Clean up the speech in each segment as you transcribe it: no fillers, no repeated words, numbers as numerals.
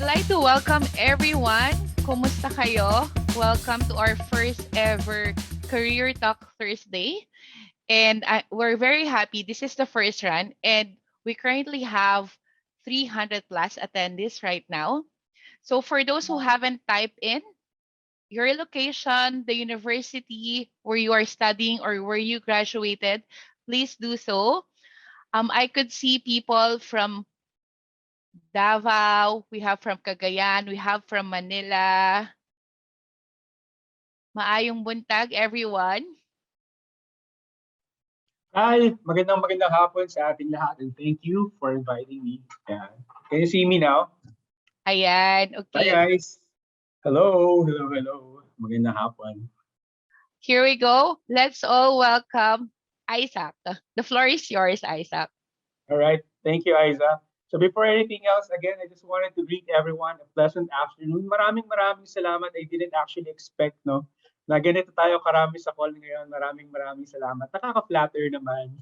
like to welcome everyone. Kumusta kayo? Welcome to our first ever Career Talk Thursday. And we're very happy. This is the first run, and we currently have 300 plus attendees right now. So for those who haven't typed in your location, the university where you are studying or where you graduated, please do so. I could see people from Davao, we have from Cagayan, we have from Manila. Maayong buntag, everyone. Hi, magandang hapon sa ating lahat and thank you for inviting me. Yeah. Can you see me now? Ayan, Hi okay. guys. Hello. Magandang hapon. Here we go. Let's all welcome Isaac. The floor is yours, Isaac. All right. Thank you, Isa. So before anything else, again, I just wanted to greet everyone a pleasant afternoon. Maraming salamat. I didn't actually expect, no, na ganito tayo karami sa call ngayon. Maraming salamat. Nakaka-flatter naman.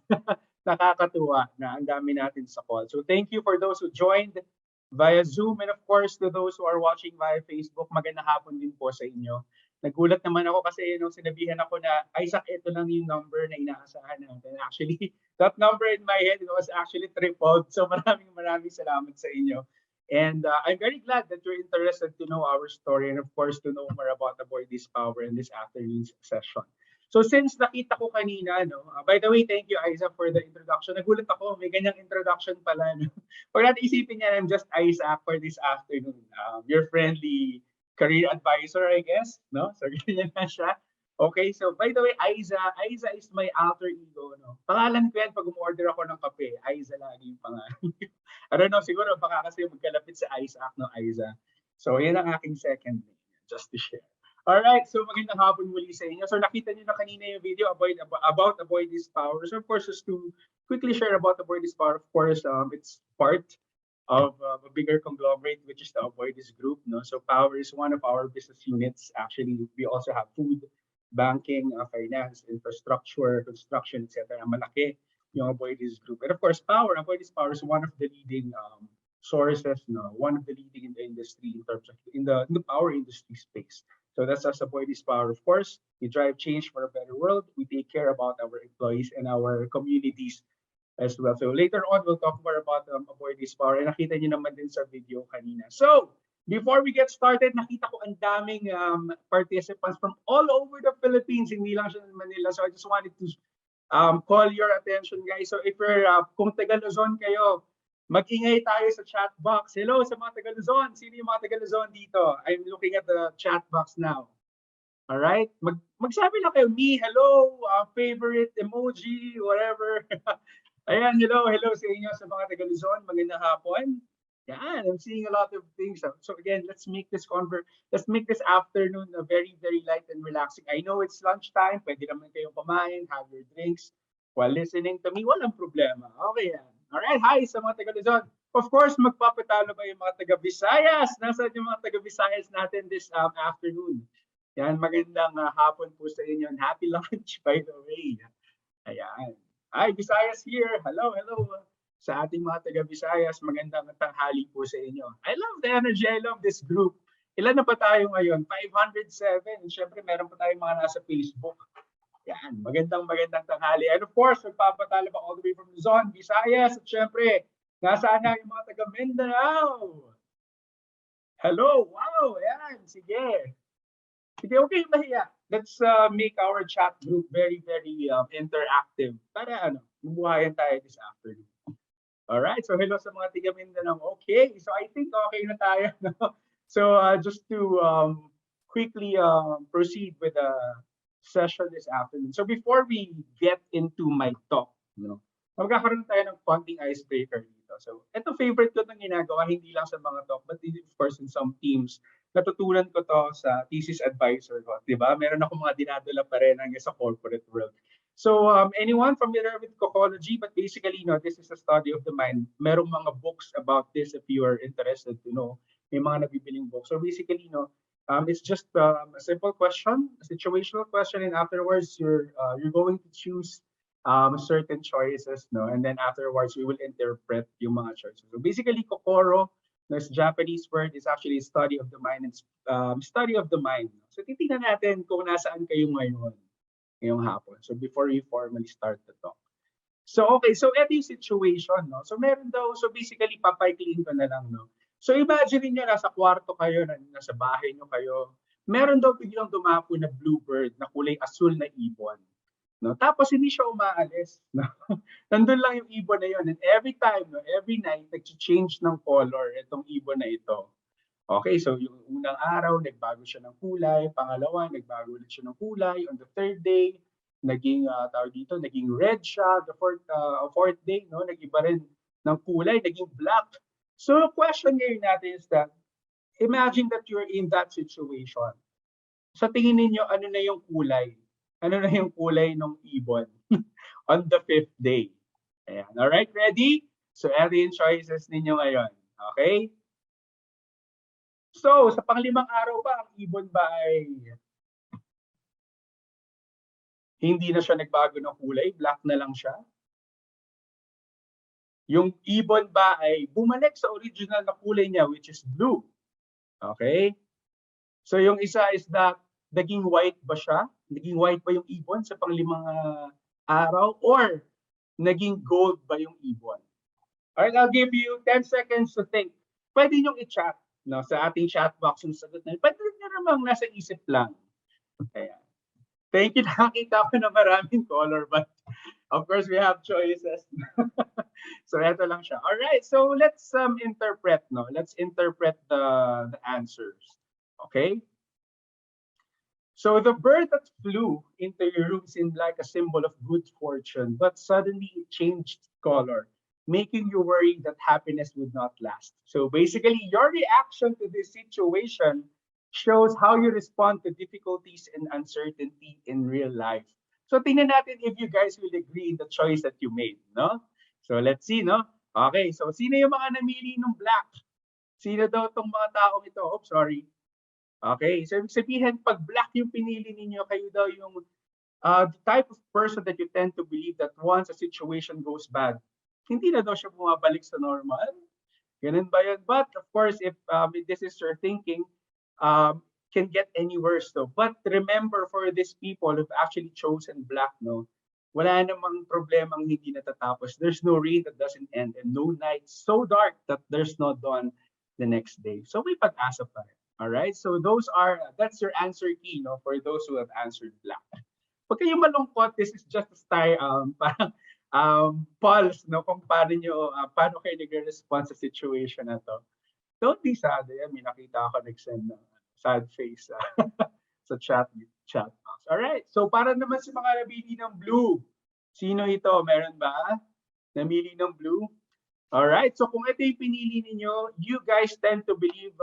Nakakatuwa na ang dami natin sa call. So thank you for those who joined via Zoom and of course to those who are watching via Facebook. Magandang hapon din po sa inyo. Nagulat naman ako kasi nung sinabihan ako na Isaac, ito lang yung number na inaasahan natin. Actually, that number in my head was actually tripled. So maraming salamat sa inyo. And I'm very glad that you're interested to know our story and of course to know more about AboitizPower in this afternoon's session. So since nakita ko kanina, no, by the way, thank you Isa for the introduction. Nagulat ako, may ganyang introduction pala. No? Pag natin isipin niya, I'm just Isaac for this afternoon. Your friendly career advisor, I guess. No? So ganyan na siya. Okay, so by the way, Isa is my alter ego. No? Pangalan ko yan pag umorder ako ng kape. Isa lagi yung pangalan. I don't know, siguro baka kasi magkalapit sa Isaac, no, Isa. So yan ang aking second name, just to share. Alright, so magandang hapon muli sa inyo. So nakita niyo na kanina yung video about AboitizPower. So of course, just to quickly share about AboitizPower, of course, it's part of a bigger conglomerate, which is the Aboitiz Group. No? So Power is one of our business units. Actually, we also have food, banking, finance, infrastructure, construction, etc. Malaki yung Aboitiz Group. And of course, AboitizPower is one of the leading sources, no? One of the leading in the industry in terms of in the power industry space. So that's us, AboitizPower. Of course, we drive change for a better world. We take care about our employees and our communities as well. So later on, we'll talk more about AboitizPower. And nakita niyo naman din sa video kanina. So before we get started, nakita ko ang daming participants from all over the Philippines, hindi lang siya in Manila. So I just wanted to call your attention, guys. So if you're, kung taga Luzon kayo, mag-ingay tayo sa chat box. Hello sa mga taga Luzon. Sino yung mga taga Luzon dito? I'm looking at the chat box now. All right? Magsabi lang kayo, me, hello, favorite emoji, whatever. Ayan, hello sa inyo sa mga taga Luzon. Magandang hapon. Yan, I'm seeing a lot of things. So again, let's make this afternoon a very, very light and relaxing. I know it's lunchtime. Pwede naman kayong kumain, have your drinks while listening to me. Walang problema. Okay yan. Alright, hi sa mga taga Luzon. Of course, magpapatalo ba yung mga taga Visayas? Nasaan yung mga taga Visayas natin this afternoon? Yan, magandang hapon po sa inyo and happy lunch, by the way. Ayan. Hi, Visayas here. Hello. Sa ating mga taga Visayas, magandang tanghali po sa inyo. I love the energy. I love this group. Ilan na pa tayo ngayon? 507. Siyempre, meron pa tayong mga nasa Facebook. Yan, magandang tanghali. And of course, magpapatalo ba all the way from Luzon, Visayas, at syempre, nasaan na yung mga taga Mindanao? Hello, wow, yan, sige. Sige, okay, mahiya. Let's make our chat group very, very interactive para mabuhayan tayo this afternoon. Alright, so hello sa mga taga Mindanao. Okay, so I think okay na tayo. No? So just to quickly proceed with the session this afternoon. So before we get into my talk, magkakaroon tayo ng konting icebreaker dito. So ito favorite ko itong ginagawa, hindi lang sa mga talk, but of course in some teams. Natutunan ko to sa thesis advisor ko, di ba? Meron ako mga dinadala pa rin hanggang sa corporate world. So anyone familiar with cocology? But basically, this is a study of the mind. Merong mga books about this if you are interested to know. May mga nabibiling books. So basically, it's just a simple question, a situational question, and afterwards you're going to choose certain choices, and then afterwards we will interpret yung mga choices. So basically, kokoro This Japanese word is actually study of the mind and study of the mind. So titingnan natin kung nasaan kayo ngayon, ngayong hapon. So before we formally start the talk. So okay, so ito yung situation, no? So meron daw, so basically papaikliin ko na lang, no? So imagine niyo nasa kwarto kayo, nasa bahay niyo kayo. Meron daw biglang dumapo na bluebird na kulay asul na ibon. No? Tapos hindi siya umaalis. No? Nandun lang yung ibon na yun. And every time, no, every night, nag-change ng color itong ibon na ito. Okay, so yung unang araw, nagbago siya ng kulay. Pangalawa, nagbago ulit siya ng kulay. On the third day, naging, tawag dito, naging red siya. The fourth day, no, nag-iba rin ng kulay, naging black. So, question ngayon natin is that, imagine that you're in that situation. Sa tingin ninyo, ano na yung kulay? Ano na yung kulay ng ibon on the fifth day? Ayan. Alright, ready? So, ito yung choices ninyo ngayon. Okay? So, sa panglimang araw ba, ang ibon ba ay hindi na siya nagbago ng kulay? Black na lang siya? Yung ibon ba ay bumalik sa original na kulay niya, which is blue? Okay? So, yung isa is that, naging white ba siya? Naging white ba yung ibon sa panglimang araw? Or naging gold ba yung ibon? Alright, I'll give you 10 seconds to think. Pwede nyo i-chat, no, sa ating chat box yung sagot na yun. Pwede nyo namang nasa isip lang. Ayan. Thank you. Nakita ko na maraming color, but of course we have choices. So eto lang siya. Alright, so let's interpret, no? Let's interpret the answers. Okay? So the bird that flew into your room seemed like a symbol of good fortune, but suddenly it changed color, making you worry that happiness would not last. So basically, your reaction to this situation shows how you respond to difficulties and uncertainty in real life. So tingnan natin if you guys will agree in the choice that you made, no? So let's see, no? Okay, so sino yung mga namili ng black? Sino daw tong mga taong ito? Oh, sorry. Okay, so ibig sabihin, pag black yung pinili ninyo, kayo daw yung the type of person that you tend to believe that once a situation goes bad, hindi na daw siya bumabalik sa normal. Ganun ba yun? But of course, if this is your thinking, can get any worse though. But remember, for these people who've actually chosen black, no, wala namang problemang hindi natatapos. There's no rain that doesn't end and no night so dark that there's no dawn the next day. So may pag-asa pa rin. All right, so that's your answer key, no, for those who have answered black. Huwag kayong malungkot, this is just a style, parang pulse, no, kung paano kayo nagre-respond sa situation na to. Don't be sad. May nakita ako nag-send ng sad face sa chat box. All right, so para naman sa mga namili ng blue, sino ito? Meron ba namili ng blue? All right, so kung ito yung pinili ninyo, you guys tend to believe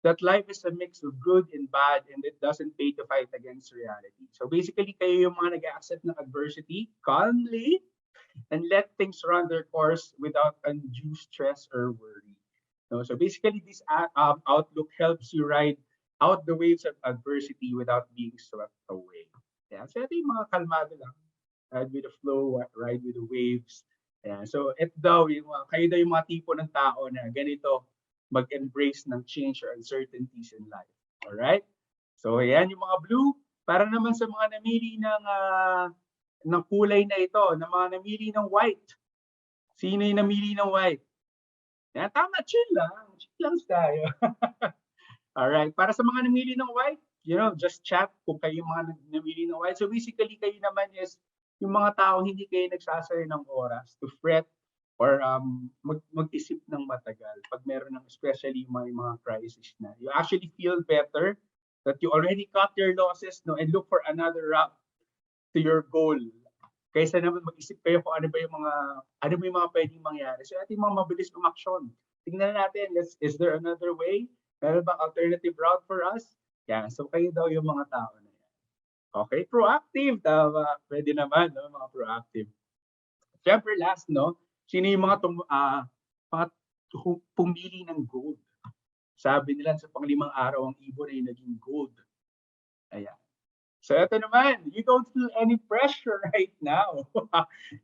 that life is a mix of good and bad and it doesn't pay to fight against reality. So basically, kayo yung mga nag-accept ng adversity calmly and let things run their course without undue stress or worry. No? So basically, this outlook helps you ride out the waves of adversity without being swept away. Yeah, so ito yung mga kalmado lang. Ride with the flow, ride with the waves. Yeah, so ito daw, kayo daw yung mga tipo ng tao na ganito, mag-embrace ng change or uncertainties in life. Alright? So, ayan yung mga blue. Para naman sa mga namili ng kulay na ito, na mga namili ng white. Sino yung namili ng white? Yan, tama, chill lang. Chill lang tayo. Alright, para sa mga namili ng white, just chat kung kayo yung mga namili ng white. So basically, kayo naman is yung mga tao hindi kayo nagsasayar ng oras to fret or mag-isip ng matagal pag meron ng especially mga crisis na. You actually feel better that you already cut your losses, no, and look for another route to your goal. Kaysa naman mag-isip kayo kung ano ba yung mga pwedeng mangyari. So ito yung mga mabilis umaksyon. Tingnan natin, is there another way? Meron bang alternative route for us? Yeah, so kayo daw yung mga tao na yan. Okay, proactive. Tama. Pwede naman, no, mga proactive. Siyempre last, no, sino yung mga pumili ng gold? Sabi nila sa panglimang araw, ang ibon ay naging gold. Ayan. So ito naman, you don't feel any pressure right now.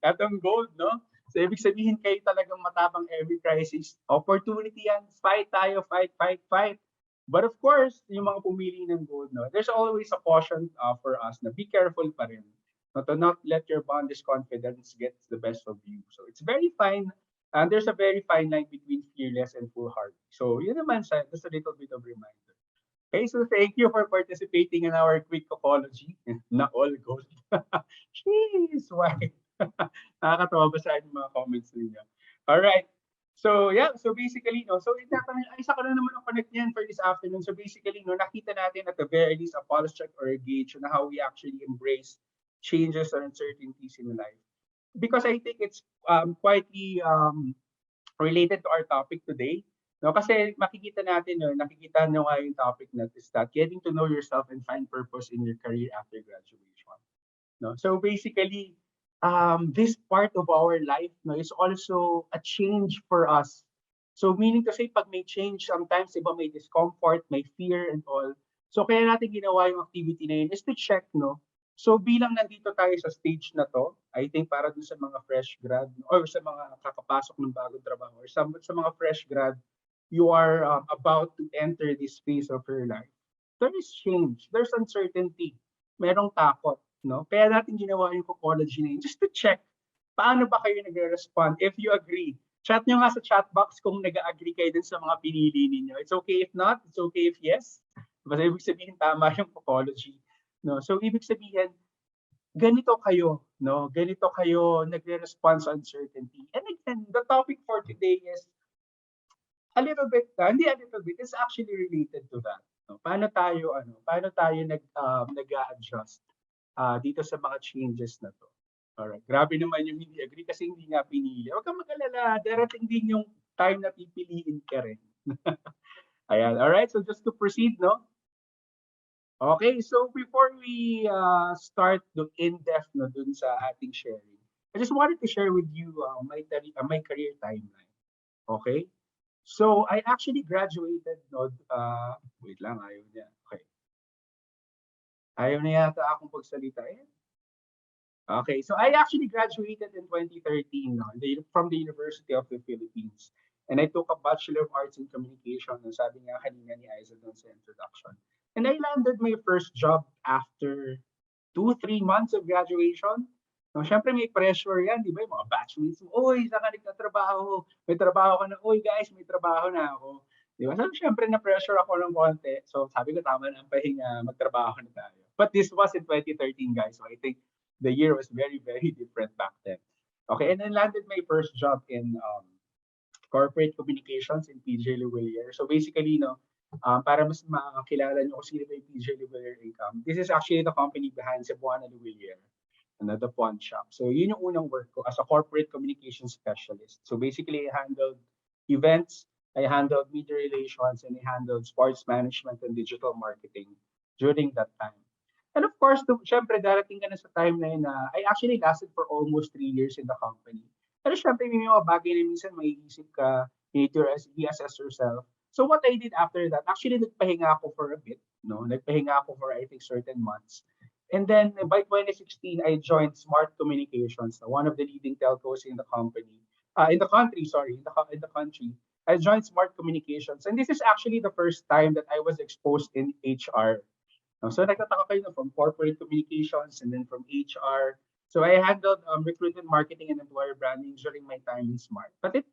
Etong gold, no? So ibig sabihin kayo talagang matapang every crisis. Opportunity yan. Fight tayo, fight, fight, fight. But of course, yung mga pumili ng gold, no, there's always a caution for us na be careful pa rin. No, to not let your boundless confidence get the best of you. So it's very fine. And there's a very fine line between fearless and foolhardy. So yun naman, just a little bit of reminder. Okay, so thank you for participating in our quick apology. Na all gold. Jeez, why? Nakakatawa basahin yung mga comments ninyo. Alright. So, yeah. So, basically, no. So, isa ko na naman ang connect niyan for this afternoon. So, basically, no, nakita natin at the very least a pulse check or a gauge on how we actually embrace changes or uncertainties in life. Because I think it's quietly related to our topic today. No, kasi makikita natin, no, nakikita nyo nga yung topic na is that getting to know yourself and find purpose in your career after graduation. No? So basically, this part of our life, no, is also a change for us. So meaning to say, pag may change, sometimes iba may discomfort, may fear and all. So kaya natin ginawa yung activity na yun is to check, no? So bilang nandito tayo sa stage na to, I think para dun sa mga fresh grad or sa mga kakapasok ng bagong trabaho or sa mga fresh grad, you are about to enter this phase of your life. There is change, there's uncertainty, merong takot, no? Kaya natin ginawa yung Cocology na yun just to check paano ba kayo nagre-respond. If you agree, chat nyo nga sa chat box kung nag-agree kayo dun sa mga pinili ninyo. It's okay if not, it's okay if yes. Basta ibig sabihin tama yung Cocology. No? So ibig sabihin, ganito kayo, no? Ganito kayo nagre-respond sa uncertainty. And again, the topic for today is a little bit, hindi a little bit, it's actually related to that. No? Paano tayo nag-a-adjust dito sa mga changes na to. Alright, grabe naman yung hindi agree kasi hindi nga pinili. Huwag kang mag-alala, darating din yung time na pipiliin ka rin. Ayan, alright, so just to proceed, no? Okay, so before we start the in-depth no, dun sa ating sharing, I just wanted to share with you my career timeline. Okay? So I actually graduated, no, wait lang, ayaw niya. Okay. Ayaw na yata akong pagsalita. Eh. Okay, so I actually graduated in 2013 no, from the University of the Philippines. And I took a Bachelor of Arts in Communication, no, sabi nga kanina ni Isaac sa introduction. And I landed my first job after 2, 3 months of graduation. No, syempre may pressure yan, di ba? Yung mga batchmates mo, oy, saan ka nagtatrabaho? May trabaho ka na, oy guys, may trabaho na ako. Di ba? So syempre na-pressure ako ng konti. So sabi ko, tama na ang pahinga, magtrabaho na tayo. But this was in 2013, guys. So I think the year was very, very different back then. Okay, and then landed my first job in corporate communications in PJ Lewillier. So basically, no, para mas makakilala nyo kung sino ba yung PJ Lewillier Income, this is actually the company behind Cebuana Lewillier, another pawn shop. So yun yung unang work ko as a corporate communication specialist. So basically, I handled events, I handled media relations, and I handled sports management and digital marketing during that time. And of course, syempre, darating ka na sa time na yun na I actually lasted for almost 3 years in the company. Pero syempre, may mga bagay na minsan may isip ka, you need to reassess yourself. So what I did after that, actually nagpahinga ako for a bit, no? Nagpahinga ako for I think certain months. And then by 2016, I joined Smart Communications, one of the leading telcos in the company, in the country, sorry, in the country. I joined Smart Communications, and this is actually the first time that I was exposed in HR. So nagtataka kayo from corporate communications and then from HR. So I handled recruitment, marketing, and employer branding during my time in Smart. But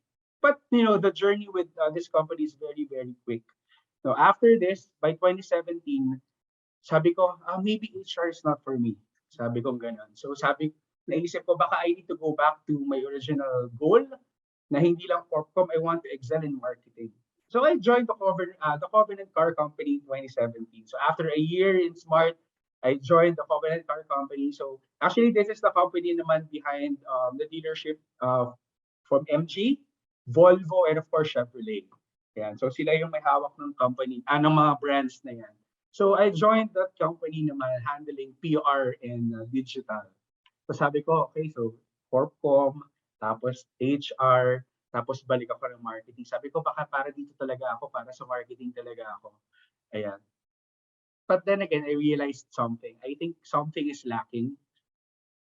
you know, the journey with this company is very, very quick. So after this, by 2017, sabi ko, maybe HR is not for me. Sabi ko ganun. So naisip ko, baka I need to go back to my original goal na hindi lang Corpcom, I want to excel in marketing. So I joined the Covenant Car Company in 2017. So after a year in Smart, I joined the Covenant Car Company. So actually, this is the company naman behind the dealership from MG, Volvo, and of course, Chevrolet. Yan. So sila yung may hawak ng company, ng mga brands na yan. So I joined that company naman handling PR and digital. So sabi ko, okay, so Corpcom, tapos HR, tapos balik ako ng marketing. Sabi ko, baka para dito talaga ako, para sa marketing talaga ako. Ayan. But then again, I realized something. I think something is lacking.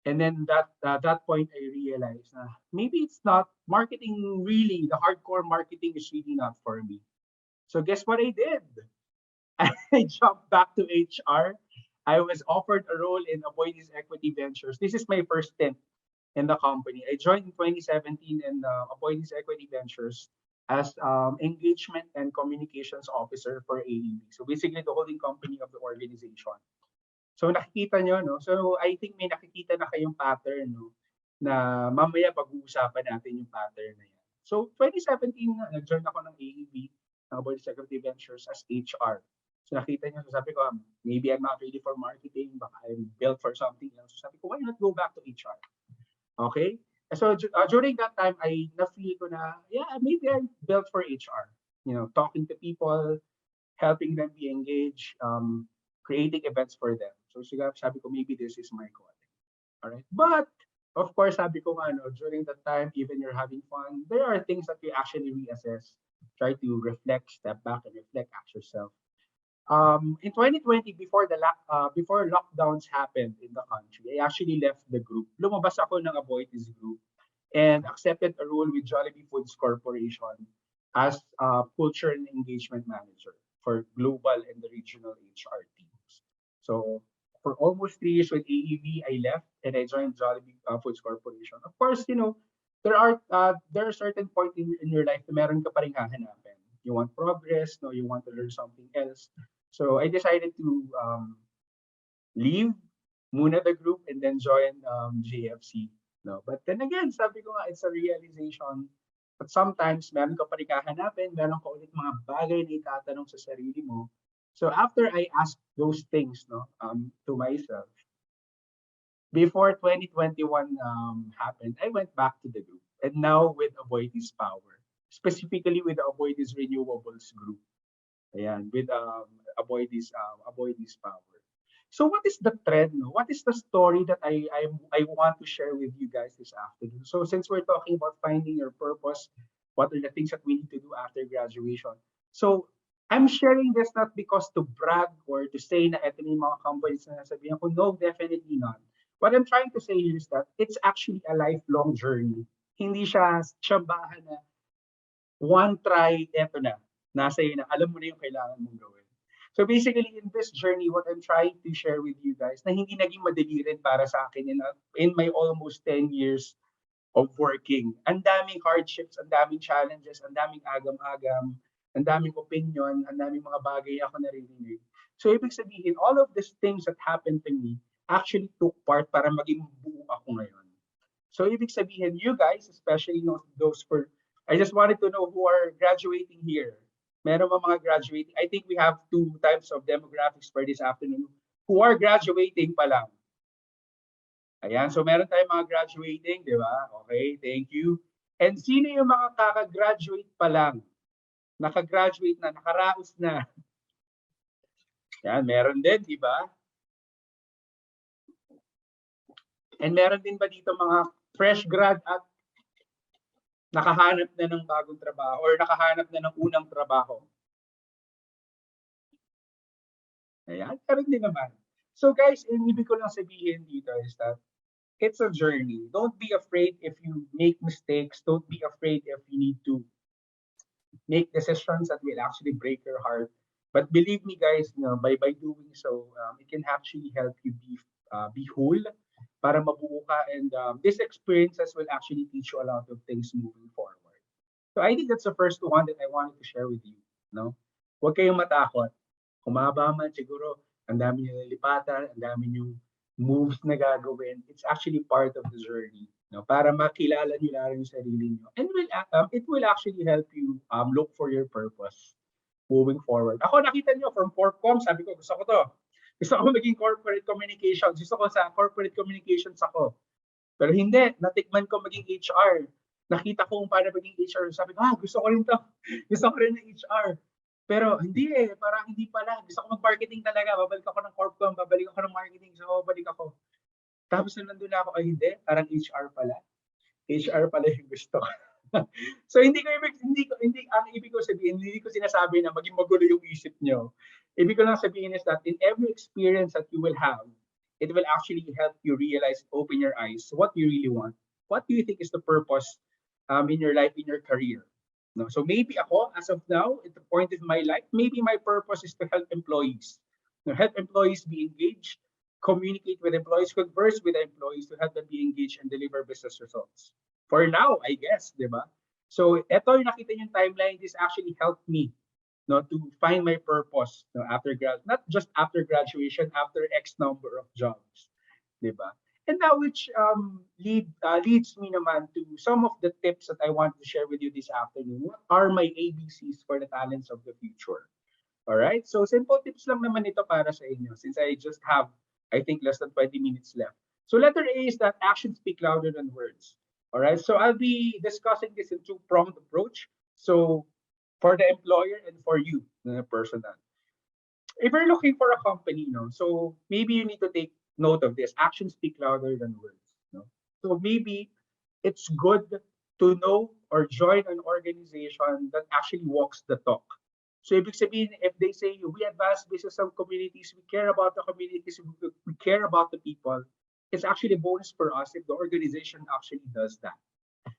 And then that point, I realized maybe it's not marketing really. The hardcore marketing is really not for me. So guess what I did? I jumped back to HR. I was offered a role in Avoidance Equity Ventures. This is my first stint in the company. I joined in 2017 in Avoidance Equity Ventures as engagement and communications officer for AEB. So basically the holding company of the organization. So nakikita nyo, no? So I think may nakikita na kayong pattern, no? Na mamaya pag-uusapan natin yung pattern na yan. So 2017, nag-join ako ng AEB, Board Executive Ventures as HR. So nakita nyo, so sabi ko, maybe I'm not ready for marketing, baka I'm built for something else. So sabi ko, why not go back to HR? Okay? So during that time, I na-feel ko na, yeah, maybe I'm built for HR. You know, talking to people, helping them be engaged, creating events for them. So sabi ko, maybe this is my calling. All right. But of course, sabi ko during that time, even you're having fun, there are things that you actually reassess, try to reflect, step back and reflect, ask yourself. In 2020, before lockdowns happened in the country, I actually left the group. Lumabas ako ng Aboitiz group and accepted a role with Jollibee Foods Corporation as culture and engagement manager for global and the regional HR teams. So for almost 3 years with AEV, I left and I joined Jollibee Foods Corporation. Of course, there are certain point in your life na meron ka pa rin hahanapin. You want progress, no, you want to learn something else. So I decided to leave muna the group and then join JFC. No, but then again, sabi ko nga, it's a realization. But sometimes, meron ka pa rin kahanapin, meron ka ulit mga bagay na itatanong sa sarili mo. So after I asked those things to myself, before 2021 happened, I went back to the group. And now with AboitizPower, specifically with the Avoidance Renewables group. Ayan, with AboitizPower. So what is the trend? No? What is the story that I want to share with you guys this afternoon? So since we're talking about finding your purpose, what are the things that we need to do after graduation? So I'm sharing this not because to brag or to say na eto yung mga companies na nasabihan ko. No, definitely not. What I'm trying to say here is that it's actually a lifelong journey. Hindi siya tsambahan na one try, eto na. Nasa iyo na, alam mo na yung kailangan mong gawin. So basically, in this journey, what I'm trying to share with you guys, na hindi naging madali rin para sa akin in my almost 10 years of working. Ang daming hardships, ang daming challenges, ang daming agam-agam, ang daming opinion, ang daming mga bagay ako naririnig. So ibig sabihin, all of these things that happened to me actually took part para maging buo ako ngayon. So ibig sabihin, you guys, especially those for, I just wanted to know who are graduating here. Meron ba mga graduating? I think we have 2 types of demographics for this afternoon who are graduating pa lang. Ayan, so meron tayong mga graduating, di ba? Okay, thank you. And sino yung mga kaka-graduate pa lang? Naka-graduate na, nakaraos na. Yan, meron din, di ba? And meron din ba dito mga fresh grad at nakahanap na ng bagong trabaho or nakahanap na ng unang trabaho? Ayan, meron din naman. So guys, ibig ko lang sabihin dito is that it's a journey. Don't be afraid if you make mistakes. Don't be afraid if you need to make decisions that will actually break your heart. But believe me, guys, by doing so, it can actually help you be whole para mabuo ka. And these experiences will actually teach you a lot of things moving forward. So I think that's the first one that I wanted to share with you. No? Huwag kayong matakot. Kumaba man, siguro, ang dami nyo nalipatan, ang dami nyo moves na gagawin. It's actually part of the journey. No? Para makilala nyo lang yung sarili nyo. And it will actually help you look for your purpose moving forward. Ako, nakita nyo, from Corpcom, sabi ko, gusto ko to. Gusto ko maging corporate communications. Gusto ko sa corporate communications ako. Pero hindi, natikman ko maging HR. Nakita ko kung paano maging HR. Sabi ko, gusto ko rin to. Gusto ko rin ng HR. Pero hindi parang hindi pala. Gusto ko mag-marketing talaga. Babalik ako ng Corpcom, babalik ako ng marketing. So, babalik ako. Tapos nandun na ako, hindi, parang HR pala. HR pala yung gusto ko. So hindi ang ibig ko sabihin, hindi ko sinasabi na maging magulo yung isip nyo. Ibig ko lang sabihin is that in every experience that you will have, it will actually help you realize, open your eyes, what you really want. What do you think is the purpose in your life, in your career? No, so maybe ako, as of now, at the point of my life, maybe my purpose is to help employees. Help employees be engaged, communicate with employees, converse with employees to help them be engaged and deliver business results. For now, I guess, di ba? So, ito yung nakita yung timeline. This actually helped me to find my purpose after not just after graduation, after X number of jobs, di ba? And now, which leads me naman to some of the tips that I want to share with you this afternoon. What are my ABCs for the talents of the future? All right. So simple tips lang naman ito para sa inyo since I just have, I think, less than 20 minutes left. So letter A is that actions speak louder than words. All right. So I'll be discussing this in two-pronged approach. So for the employer and for you, the personal. If you're looking for a company, so maybe you need to take note of this. Actions speak louder than words. So maybe it's good to know or join an organization that actually walks the talk. So ibig sabihin, if they say, we advance business of communities, we care about the communities, we care about the people, it's actually a bonus for us if the organization actually does that.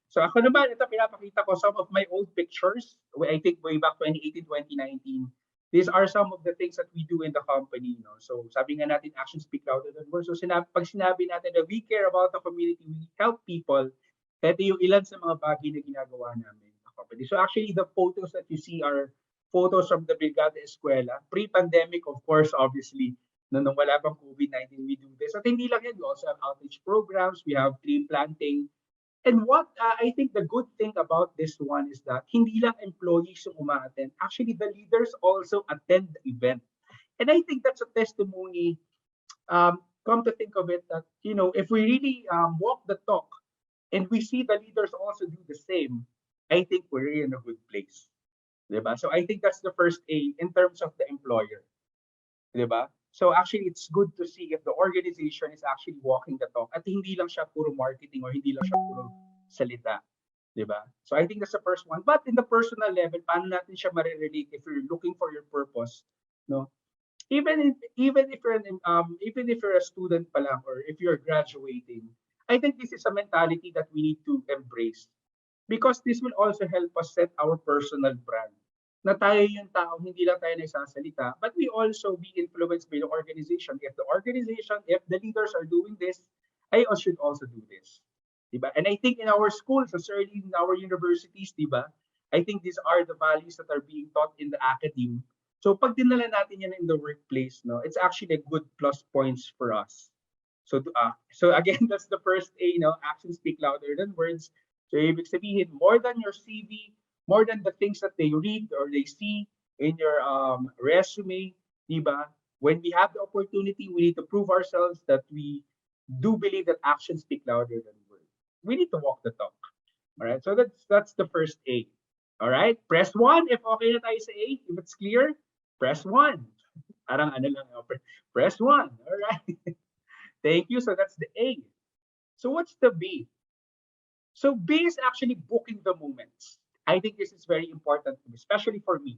So ako naman, ito pinapakita ko some of my old pictures. I think way back 2018, 2019. These are some of the things that we do in the company. So sabi nga natin, actions speak louder than words. So pag sinabi natin na we care about the community, we help people, ito yung ilan sa mga bagay na ginagawa namin in the company. So actually, the photos that you see are photos from the Brigada Escuela. Pre-pandemic, of course, obviously, nung wala pang COVID-19, we do this. At hindi lang yan, we also have outreach programs, we have tree planting. And what I think the good thing about this one is that hindi lang employees yung umaattend. Actually, the leaders also attend the event. And I think that's a testimony, come to think of it, that, if we really walk the talk and we see the leaders also do the same, I think we're in a good place. Diba? So I think that's the first A in terms of the employer. Diba? So actually, it's good to see if the organization is actually walking the talk at hindi lang siya puro marketing or hindi lang siya puro salita. Diba? So I think that's the first one. But in the personal level, paano natin siya marirelate if you're looking for your purpose? No? Even if you're a student pa lang or if you're graduating, I think this is a mentality that we need to embrace because this will also help us set our personal brand. Na tayo yung tao, hindi lang tayo nagsasalita, but we also be influenced by the organization. If the leaders are doing this, I should also do this. Diba? And I think in our schools, as early in our universities, diba, I think these are the values that are being taught in the academe. So pag dinala natin yan in the workplace, it's actually a good plus points for us. So again, that's the first A, actions speak louder than words. So ibig sabihin, more than your CV, more than the things that they read or they see in your resume, diba? When we have the opportunity, we need to prove ourselves that we do believe that actions speak louder than words. We need to walk the talk. All right, so that's the first A. All right, press 1 if okay na tayo sa A. If it's clear, press 1. Parang ano lang, press 1. All right. Thank you. So that's the A. So what's the B? So B is actually booking the moments. I think this is very important, especially for me.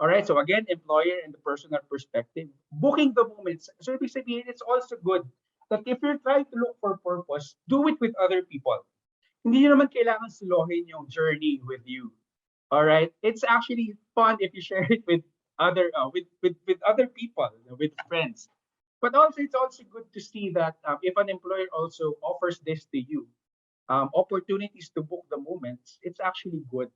All right, so again, employer and the personal perspective, booking the moments. So ibig sabihin, it's also good that if you're trying to look for purpose, do it with other people. Hindi nyo naman kailangan suluhin yung journey with you. All right, it's actually fun if you share it with with other people, with friends. But also, it's also good to see that if an employer also offers this to you, opportunities to book the moments, it's actually good,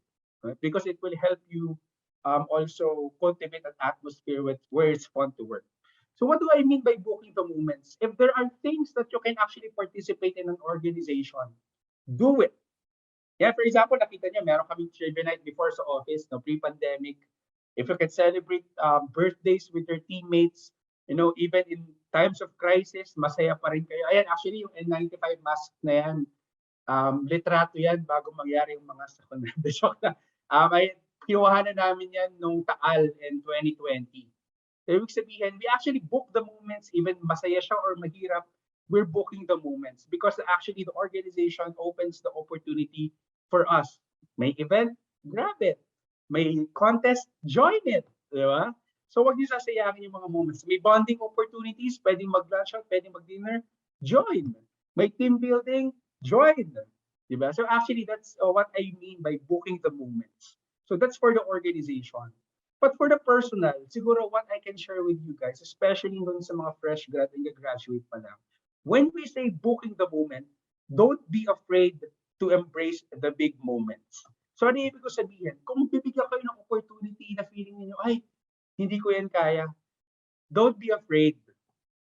right? Because it will help you also cultivate an atmosphere where it's fun to work. So what do I mean by booking the moments? If there are things that you can actually participate in an organization, do it. Yeah, for example, nakita niyo, meron kaming trivia night before sa office, no, pre-pandemic. If you can celebrate birthdays with your teammates, even in times of crisis, masaya pa rin kayo. Ayan, actually, yung N95 mask na yan, litrato yan bago mangyari yung mga sakuna. Ay, kinuha na namin yan nung Taal in 2020. So, ibig sabihin, we actually book the moments, even masaya siya or mahirap, we're booking the moments because actually the organization opens the opportunity for us. May event, grab it. May contest, join it. Di ba? So wag niyo sasayangin yung mga moments. May bonding opportunities, pwedeng mag-lunch out, pwedeng mag-dinner, join. May team building, join. Diba? So actually, that's what I mean by booking the moments. So that's for the organization. But for the personal, siguro what I can share with you guys, especially dun sa mga fresh grad and graduate pa lang, when we say booking the moment, don't be afraid to embrace the big moments. So ano ibig ko sabihin? Kung bibigyan kayo ng opportunity na feeling niyo, ay, hindi ko yan kaya, don't be afraid.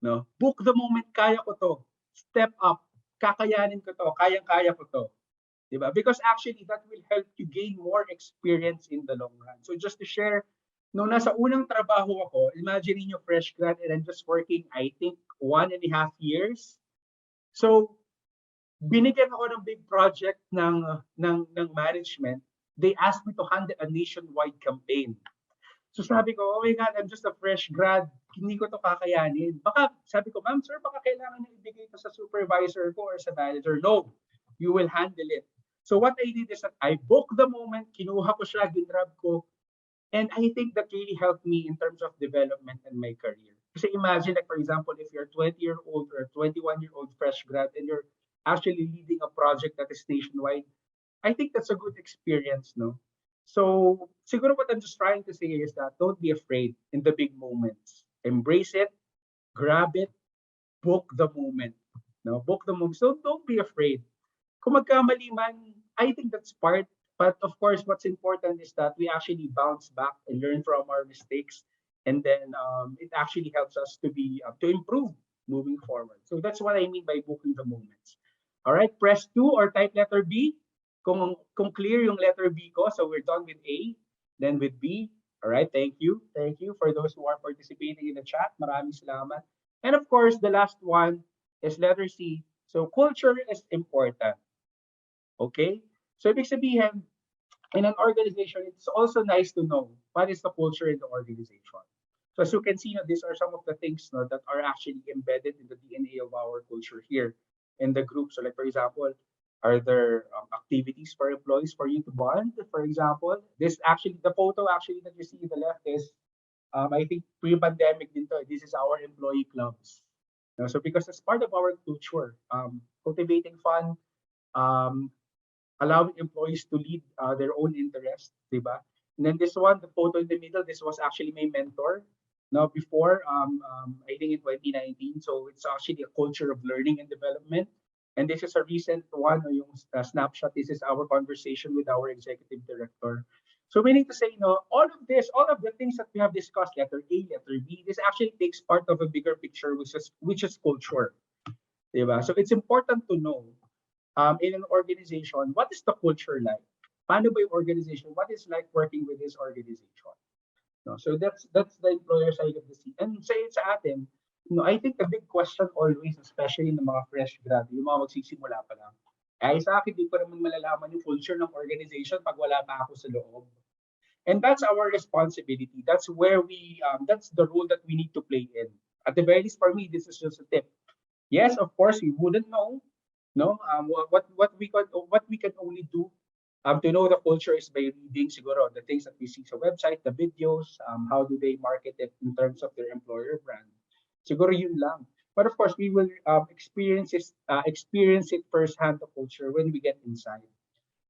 No? Book the moment, kaya ko to. Step up, kakayanin ko to, kayang-kaya ko to. Diba? Because actually, that will help you gain more experience in the long run. So just to share, nung nasa unang trabaho ako, imagine niyo fresh grad and I'm just working, I think, 1.5 years. So, binigyan ako ng big project ng management. They asked me to handle a nationwide campaign. So sabi ko, oh my God, I'm just a fresh grad. Hindi ko to kakayanin. Baka, sabi ko, ma'am, sir, baka kailangan niyo ibigay ito sa supervisor ko or sa manager. No, you will handle it. So what I did is that I booked the moment, kinuha ko siya, ginrab ko, and I think that really helped me in terms of development and my career. Kasi imagine, like for example, if you're 20-year-old or 21-year-old fresh grad and you're actually leading a project that is nationwide, I think that's a good experience, no? So, siguro what I'm just trying to say is that don't be afraid in the big moments. Embrace it, grab it, book the moment. No, book the moment. So don't be afraid. Kung magkamali man, I think that's part. But of course, what's important is that we actually bounce back and learn from our mistakes, and then it actually helps us to improve moving forward. So that's what I mean by booking the moments. All right, press 2 or type letter B. Kung clear yung letter B ko, so we're done with A, then with B. All right, thank you. Thank you for those who are participating in the chat. Maraming salamat. And of course, the last one is letter C. So culture is important. Okay? So ibig sabihin, in an organization, it's also nice to know what is the culture in the organization. So as you can see, these are some of the things that are actually embedded in the DNA of our culture here in the group. So like, for example, are there activities for employees for you to bond? For example, the photo actually that you see on the left is, I think pre-pandemic din to. This is our employee clubs. So because it's part of our culture, cultivating fun, um, allowing employees to lead their own interests, diba? And then this one, the photo in the middle, this was actually my mentor. Now before, I think in 2019, so it's actually a culture of learning and development. And this is a recent one, yung snapshot. This is our conversation with our executive director. So we need to say, all of this, all of the things that we have discussed, letter A, letter B, this actually takes part of a bigger picture, which is culture. Diba? So it's important to know in an organization, what is the culture like? Paano ba yung organization? What is like working with this organization? No, so that's the employer side of the seat. And say sa atin, I think the big question always, especially ng mga fresh grad, yung mga magsisimula pa lang, ay sa akin, di ko naman malalaman yung culture ng organization pag wala pa ako sa loob. And that's our responsibility. That's where that's the role that we need to play in. At the very least, for me, this is just a tip. Yes, of course, we wouldn't know. No, what we can only do to know the culture is by reading siguro the things that we see sa website, the videos, how do they market it in terms of their employer brand. Siguro yun lang. But of course, we will experience it firsthand the culture when we get inside.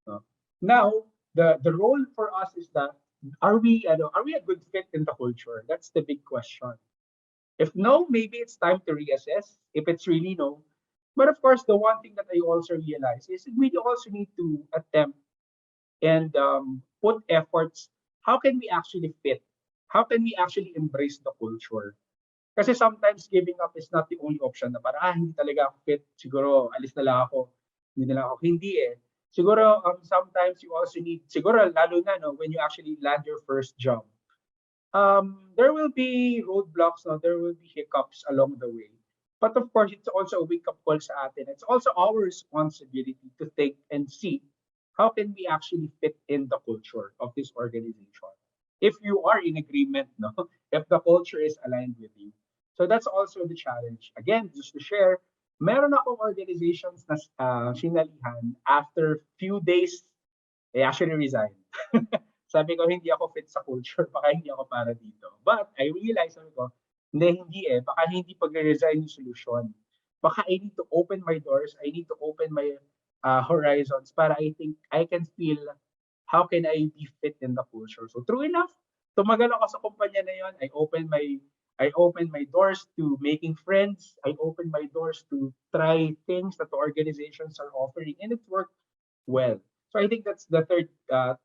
No? Now, the role for us is that are we a good fit in the culture? That's the big question. If no, maybe it's time to reassess. If it's really no, but of course, the one thing that I also realize is we also need to attempt and put efforts. How can we actually fit? How can we actually embrace the culture? Kasi sometimes giving up is not the only option na para, hindi talaga ako fit. Siguro, alis na lang ako. Hindi na lang ako. Hindi eh. Siguro, sometimes you also need, siguro, lalo na, no, when you actually land your first job. There will be roadblocks, no? There will be hiccups along the way. But of course, it's also a wake-up call sa atin. It's also our responsibility to think and see how can we actually fit in the culture of this organization. If you are in agreement, no? If the culture is aligned with you. So that's also the challenge. Again, just to share, meron akong organizations na sinalihan after few days, they actually resigned. Sabi ko, hindi ako fit sa culture, baka hindi ako para dito. But I realized, sabi ko, hindi eh, baka hindi pag-resign yung solusyon. Baka I need to open my doors, I need to open my horizons para I think I can feel how can I be fit in the culture. So true enough, tumagal ako sa kumpanya na yon. I opened my doors to making friends. I opened my doors to try things that the organizations are offering, and it worked well. So I think that's the third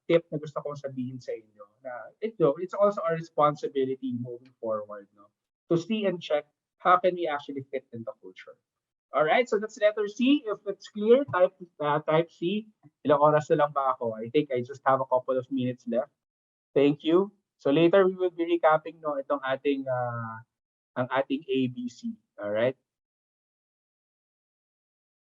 tip na gusto kong sabihin sa inyo. Na it's also our responsibility moving forward, no, to see and check how can we actually fit in the culture. All right, so that's letter C. If it's clear, type C. Ilang oras na lang ba ako? I think I just have a couple of minutes left. Thank you. So later we will be recapping no itong ating ang ating ABC. All right.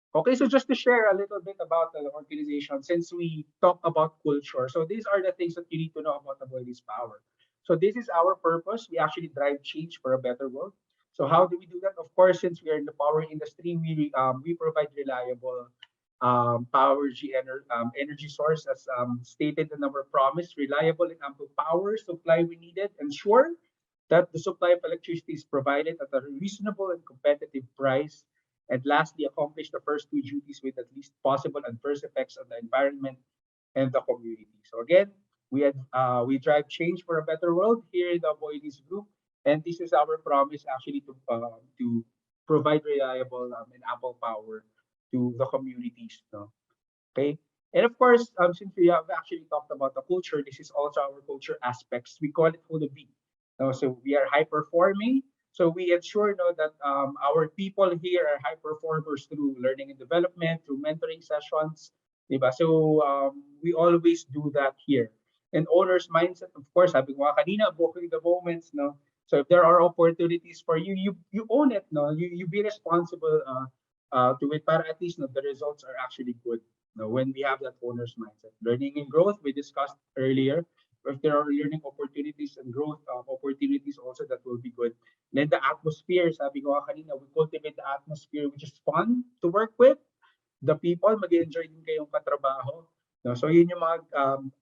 Okay, so just to share a little bit about the organization, since we talk about culture, so these are the things that you need to know about AboitizPower. So this is our purpose. We actually drive change for a better world. So how do we do that? Of course, since we are in the power industry, we provide reliable energy source as stated in our promise, reliable and ample power supply we needed, ensure that the supply of electricity is provided at a reasonable and competitive price, and lastly, accomplish the first two duties with at least possible adverse effects on the environment and the community. So again, we drive change for a better world here in the Avoidis Group, and this is our promise actually to provide reliable and ample power to the communities. No? Okay. And of course, since we have actually talked about the culture, this is also our culture aspects. We call it Holobi. So we are high performing. So we ensure that our people here are high performers through learning and development, through mentoring sessions. Diba? So we always do that here. And owner's mindset, of course, sabi ko nga kanina, booking the moments. No? So if there are opportunities for you, you own it. No? You be responsible to it para at least the results are actually good. When we have that owner's mindset. Learning and growth, we discussed earlier. If there are learning opportunities and growth opportunities also, that will be good. Then the atmosphere, sabi ko kanina, we cultivate the atmosphere which is fun to work with. The people, mag-enjoy din kayong katrabaho. No? So yun yung mga,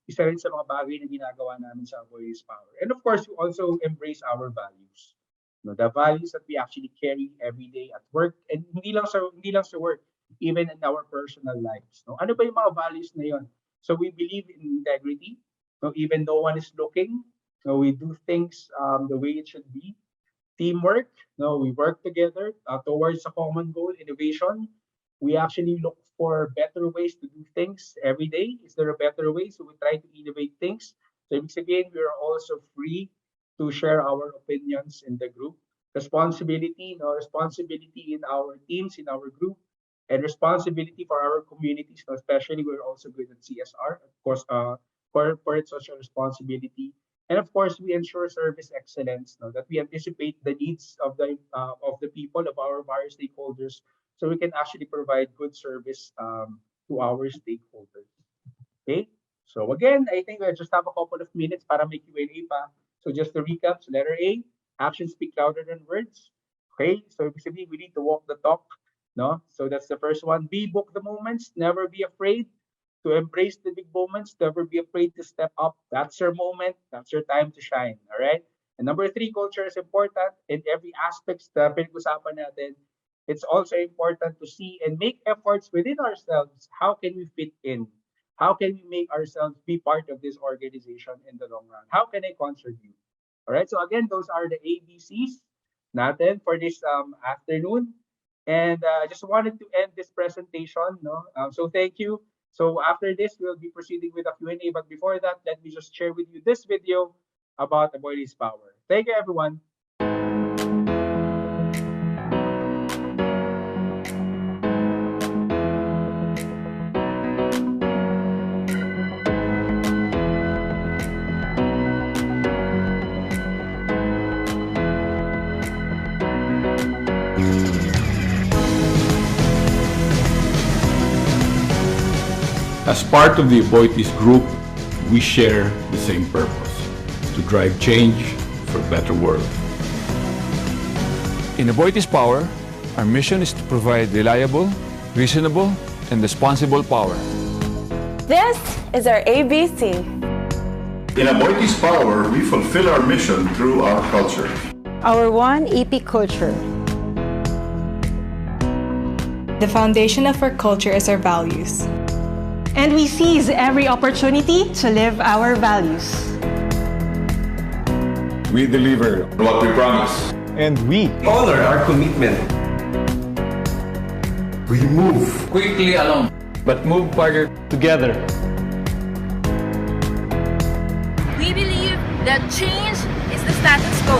isa rin sa mga bagay na ginagawa namin sa AboitizPower. And of course, we also embrace our values. The values that we actually carry every day at work, and hindi lang sa work, even in our personal lives. No? Ano ba yung mga values na yun? So we believe in integrity. No, even no one is looking. No, we do things the way it should be. Teamwork. No, we work together towards a common goal. Innovation. We actually look for better ways to do things every day. Is there a better way? So we try to innovate things. So again, we are also free to share our opinions in the group. Responsibility. No, responsibility in our teams, in our group, and responsibility for our communities. No, especially we're also good at CSR. Of course, corporate social responsibility, and of course we ensure service excellence, that we anticipate the needs of the people, of our various stakeholders, so we can actually provide good service to our stakeholders. Okay, so again, I think I just have a couple of minutes para may Q&A pa. So just to recap, so letter A, actions speak louder than words. Okay, so basically we need to walk the talk. No, so that's the first one. B, book the moments, never be afraid to embrace the big moments, never be afraid to step up. That's your moment. That's your time to shine. All right. And number 3, culture is important in every aspect na pinag-usapan natin. It's also important to see and make efforts within ourselves. How can we fit in? How can we make ourselves be part of this organization in the long run? How can I contribute? All right. So again, those are the ABCs natin for this afternoon. And I just wanted to end this presentation. No. So thank you. So after this, we'll be proceeding with a Q&A. But before that, let me just share with you this video about AboitizPower. Thank you, everyone. As part of the Aboitis Group, we share the same purpose, to drive change for a better world. In AboitizPower, our mission is to provide reliable, reasonable, and responsible power. This is our ABC. In AboitizPower, we fulfill our mission through our culture. Our one AP culture. The foundation of our culture is our values. And we seize every opportunity to live our values. We deliver What we promise. And we honor our commitment. We move. Quickly alone, but move farther together. We believe that change is the status quo.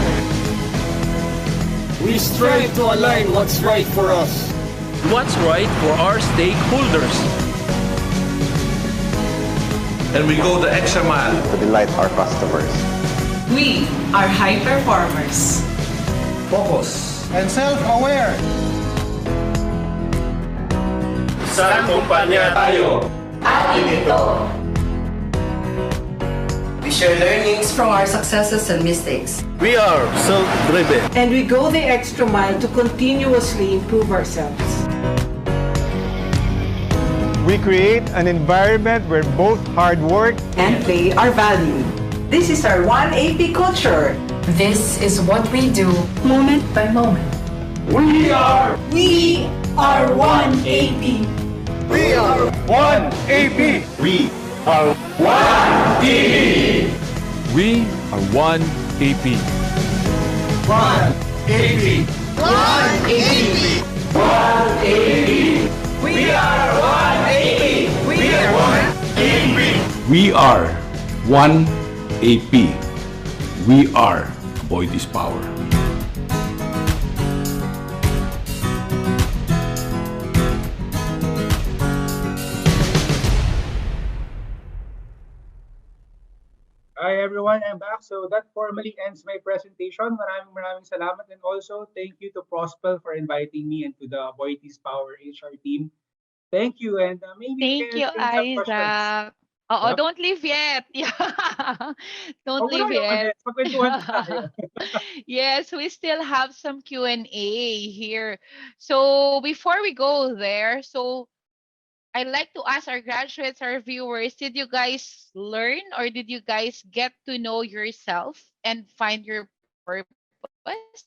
We strive to align what's right for us. what's right for our stakeholders. And we go the extra mile to delight our customers. We are high performers. Focus And self-aware. Sa kumpanya tayo. Atin ito. We share learnings from our successes and mistakes. We are self-driven. And we go the extra mile to continuously improve ourselves. We create an environment where both hard work And play are valued. This is our one AP culture. This is what we do moment by moment. We are one AP. We are one AP. We are one AP. we are one AP. One AP. One AP. One AP. We are one AP. We are one. We are one AP. We are AboitizPower. Hi everyone, I'm back. So that formally ends my presentation. Maraming salamat, and also thank you to Prospel for inviting me and to the AboitizPower HR team. Thank you, and maybe we Thank can you, exchange some questions. Isaac. Oo, Yep. don't leave yet. Yeah. Don't Huwag mo leave na yung yet. magkwentuhan pa tayo. Yes, we still have some Q&A here. So before we go there, so I'd like to ask our graduates, our viewers, did you guys learn or did you guys get to know yourself and find your purpose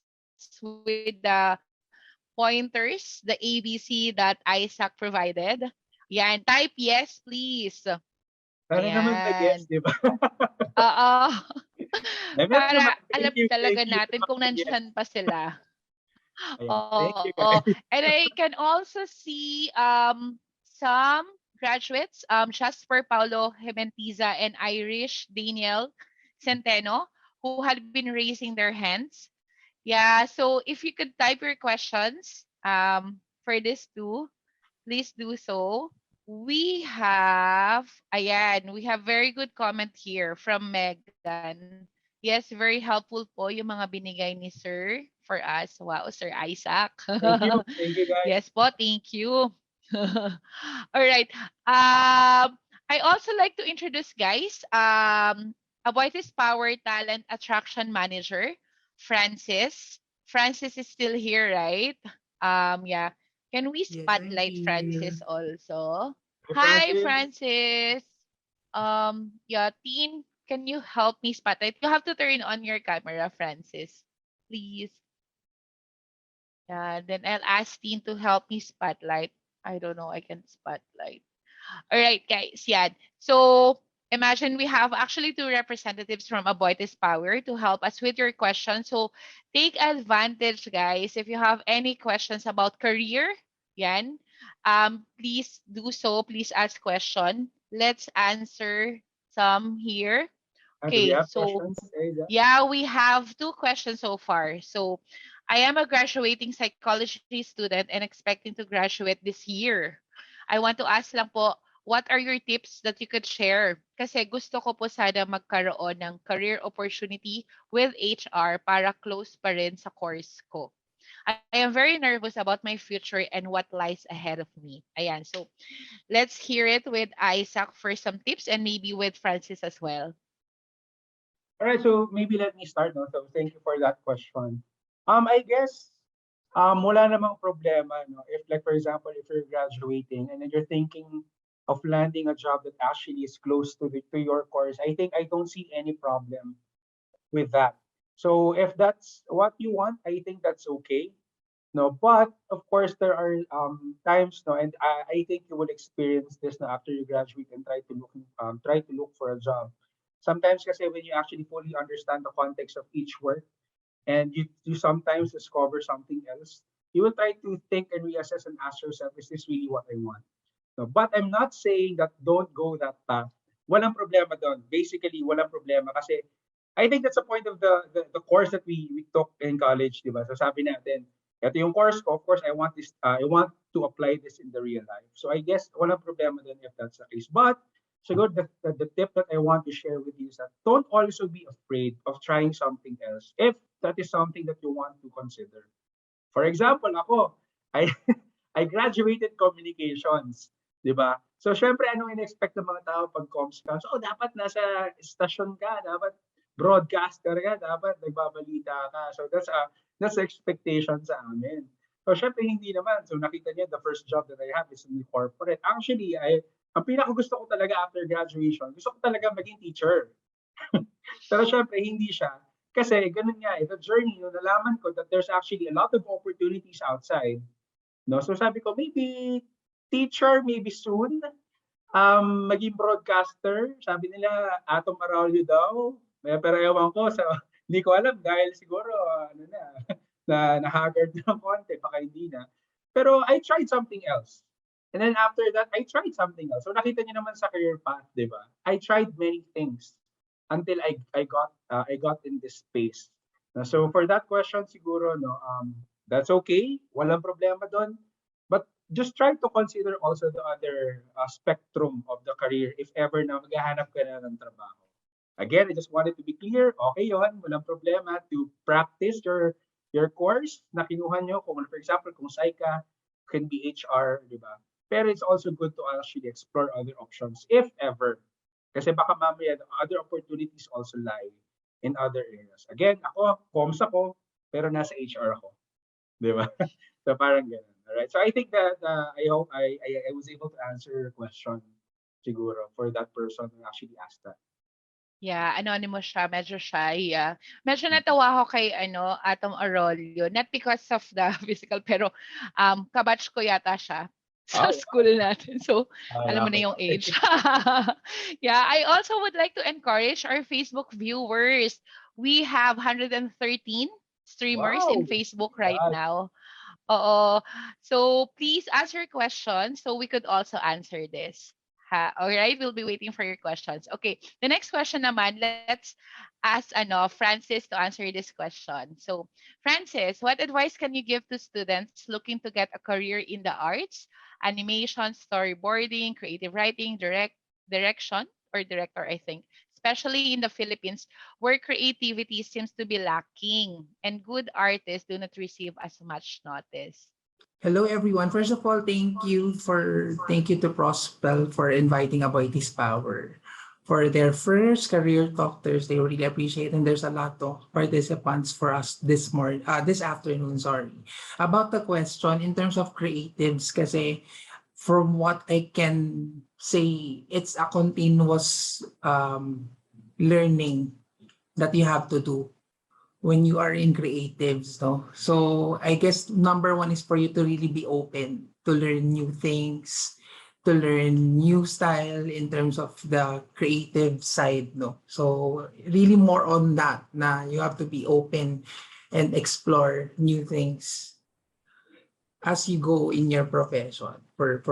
with the pointers, the ABC that Isaac provided? Yeah, and type yes, please. Sana naman Ayan. nag-guess, di ba? Oo. Meron Para naman. alam Thank you, talaga thank you. natin kung nandyan pa sila. Ayan, thank you, Oo. guys. And I can also see some graduates, Jasper Paulo Hementiza and Irish Daniel Centeno, who had been raising their hands. Yeah, so if you could type your questions for this too, please do so. We have very good comment here from Megan. Yes, very helpful po yung mga binigay ni Sir for us. Wow, Sir Isaac. Thank you, guys. Yes po, thank you. All right. I also like to introduce guys, AboitizPower Talent Attraction Manager, Francis. Francis is still here, right? Yeah. Can we spotlight Francis also? Hi, Francis. Yeah, Teen, can you help me spotlight? You have to turn on your camera, Francis, please. Yeah, then I'll ask Teen to help me spotlight. I don't know, I can spotlight. All right, guys. Yeah. So imagine we have actually two representatives from AboitizPower to help us with your questions. So take advantage, guys. If you have any questions about career, yan, please do so. Please ask question. Let's answer some here. Do we Okay, have so questions, Aiza? yeah, we have two questions so far. So I am a graduating psychology student and expecting to graduate this year. I want to ask lang po, what are your tips that you could share? Kasi gusto ko po sana magkaroon ng career opportunity with HR para close pa rin sa course ko. I am very nervous about my future and what lies ahead of me. Ayan, so let's hear it with Isaac for some tips and maybe with Francis as well. All right, so maybe let me start. No? So thank you for that question. I guess wala namang problema. No? If like for example, if you're graduating and then you're thinking of landing a job that actually is close to your course, I don't see any problem with that. So if that's what you want, I think that's okay. No, but of course there are times, no, and I think you will experience this na after you graduate and try to look for a job. Sometimes kasi when you actually fully understand the context of each work and you sometimes discover something else, you will try to think and reassess and ask yourself, is this really what I want? No, but I'm not saying that don't go that path. Walang problema doon. Basically, walang problema kasi I think that's the point of the course that we took in college, di ba? So sabi natin, ito yung course ko, of course, I want to apply this in the real life. So I guess walang problema doon if that's the case. But siguro the tip that I want to share with you is that don't also be afraid of trying something else if that is something that you want to consider. For example, ako, I I graduated communications, 'di ba? So syempre anong in-expect ng mga tao pag comms ka? So dapat nasa stasyon ka, dapat broadcaster ka, dapat nagbabalita ka. So that's the expectation sa amin. So syempre hindi naman. So nakita niyo the first job that I have is in the corporate. Actually, ang pinaka gusto ko talaga after graduation, gusto ko talaga maging teacher. Pero syempre hindi siya. Kasi ganun nga, the journey, nalaman ko that there's actually a lot of opportunities outside. No? So sabi ko, maybe teacher, maybe soon. Maging broadcaster, sabi nila, Atom Araulio daw. Pero ewan ko, hindi ko alam dahil siguro, na-haggard na ng konti, baka hindi na. Pero I tried something else. And then after that, I tried something else. So nakita niyo naman sa career path, di ba? I tried many things until I got in this space. So for that question siguro that's okay, walang problema doon. But just try to consider also the other spectrum of the career if ever na maghahanap ka na ng trabaho. Again, I just wanted to be clear, okay yon, walang problema to practice your course na kinuha nyo. Kung for example, kung psycha, can be HR, di ba? Pero it's also good to actually explore other options if ever. Kasi baka mamaya other opportunities also lie in other areas. Again, comms ako, pero nasa HR ako. Di ba? So parang ganun. Alright. So I think that I hope I was able to answer your question siguro for that person who actually asked that. Yeah, anonymous siya, medyo shy. Medyo natawa ako kay Atom Arroyo, not because of the physical, pero kabatch ko yata siya sa school natin. So, alam mo na yung age. Yeah, I also would like to encourage our Facebook viewers. We have 113 streamers in Facebook right now. So, please ask your questions so we could also answer this. All right, we'll be waiting for your questions. Okay, the next question naman, let's ask Francis to answer this question. So, Francis, what advice can you give to students looking to get a career in the arts, animation, storyboarding, creative writing, direction, or director, I think, especially in the Philippines, where creativity seems to be lacking and good artists do not receive as much notice? Hello everyone. First of all, thank you to Prospel for inviting AboitizPower for their first career talk Thursday. Really appreciate, and there's a lot of participants for us this afternoon. Sorry about the question in terms of creatives. Kasi from what I can say, it's a continuous learning that you have to do when you are in creatives, no? So I guess number one is for you to really be open to learn new things, to learn new style in terms of the creative side, no? So really more on that, na you have to be open and explore new things as you go in your profession for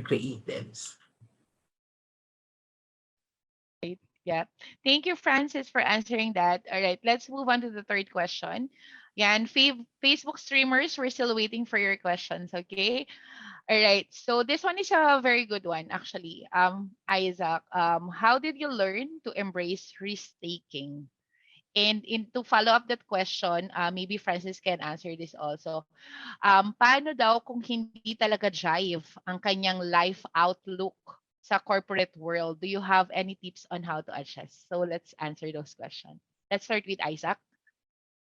creatives. Yeah. Thank you, Francis, for answering that. All right, let's move on to the third question. Yeah, and Facebook streamers, we're still waiting for your questions, okay? All right, so this one is a very good one, actually. Isaac, how did you learn to embrace risk-taking? And to follow up that question, maybe Francis can answer this also. Paano daw kung hindi talaga jive ang kanyang life outlook sa corporate world? Do you have any tips on how to adjust? So let's answer those questions. Let's start with Isaac.